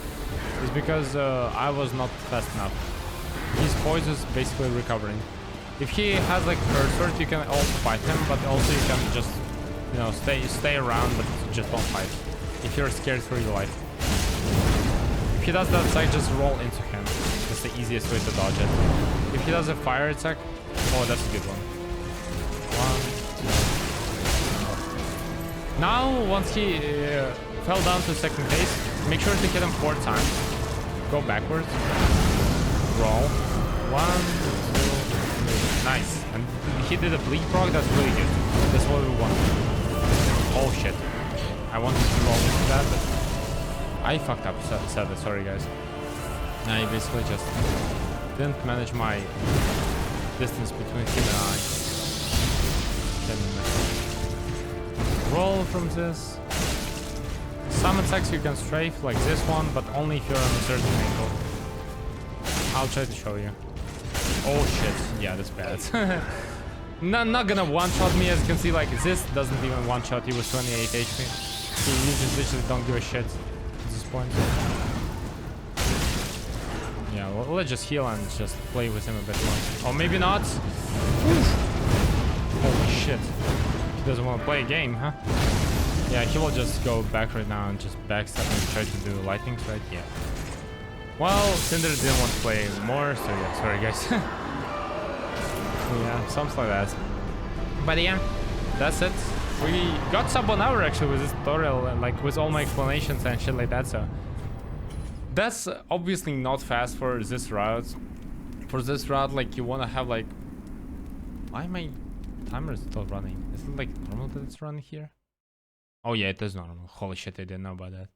is because I was not fast enough. His poise is basically recovering. If he has like cursor, you can also fight him, but also you can just, you know, stay around, but just don't fight. If you're scared for your life. If he does that attack, just roll into him. That's the easiest way to dodge it. If he does a fire attack, oh, that's a good one. 1, 2. Now, once he fell down to second phase, make sure to hit him 4 times. Go backwards. Roll. 1, 2, 3. Nice. And he did a bleed proc, that's really good. That's what we want. Oh shit. I wanted to roll into that, but I fucked up. Sorry guys. I basically just didn't manage my distance between him and I. Roll from this. Some attacks you can strafe, like this one, but only if you're on a certain angle. I'll try to show you. Oh shit, yeah, that's bad. not gonna one-shot me, as you can see, like this doesn't even one-shot, he was 28 HP. So you just literally don't give a shit at this point. Yeah, well, let's just heal and just play with him a bit more. Or maybe not. Oof. Holy shit. He doesn't want to play a game, huh? Yeah, he will just go back right now and just backstab and try to do lightning strike. Yeah. Well, Cinder didn't want to play more, so yeah, sorry guys. Yeah, something like that. But yeah, that's it. We got sub 1 hour actually with this tutorial, and like with all my explanations and shit like that, so that's obviously not fast for this route. For this route, like you want to have like, why my timer is still running? Isn't it like normal that it's running here? Oh yeah, it is normal. Holy shit, I didn't know about that.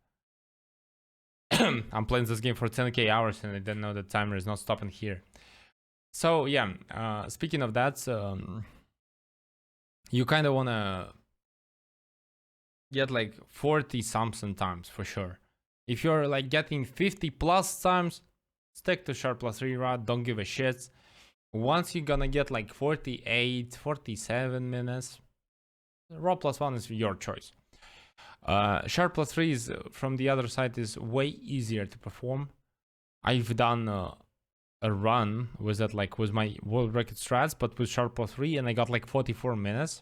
I'm playing this game for 10k hours and I didn't know the timer is not stopping here. So yeah, speaking of that, you kind of want to get like 40 something times for sure. If you're like getting 50 plus times, stick to sharp plus 3 route, don't give a shit. Once you're gonna get like 48, 47 minutes, raw plus 1 is your choice. Sharp plus 3 is from the other side is way easier to perform. I've done a run with that, like with my world record strats, but with sharp plus 3, and I got like 44 minutes.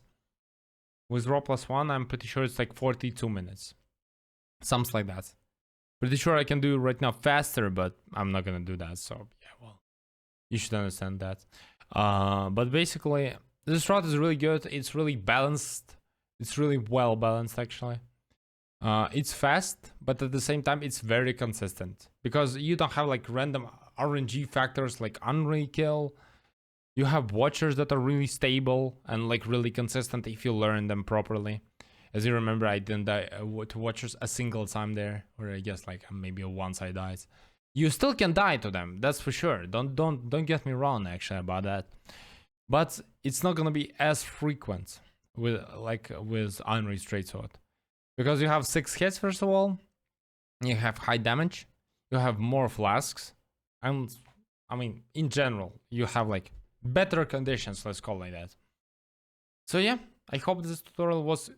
With raw plus 1, I'm pretty sure it's like 42 minutes, something like that. Pretty sure I can do it right now faster, but I'm not gonna do that. So yeah, well, you should understand that. But basically, this route is really good. It's really balanced. It's really well balanced actually. It's fast, but at the same time, it's very consistent because you don't have like random RNG factors like unrekill. You have watchers that are really stable and like really consistent if you learn them properly. As you remember, I didn't die to watchers a single time there, or I guess like maybe once I died. You still can die to them, that's for sure. Don't get me wrong actually about that. But it's not gonna be as frequent with unreached straight sword. Because you have 6 hits first of all, you have high damage, you have more flasks, and I mean in general you have like better conditions, let's call it like that. So yeah, I hope this tutorial was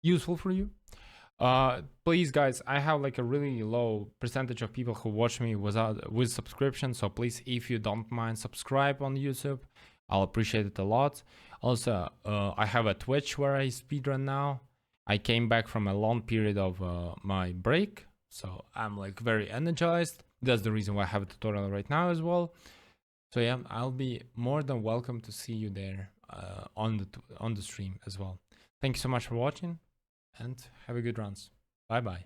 useful for you. Please guys, I have like a really low percentage of people who watch me with subscription, so please, if you don't mind, subscribe on YouTube. I'll appreciate it a lot. Also, I have a Twitch where I speedrun now. I came back from a long period of my break, so I'm like very energized. That's the reason why I have a tutorial right now as well. So yeah, I'll be more than welcome to see you there on the stream as well. Thank you so much for watching, and have a good runs. Bye bye.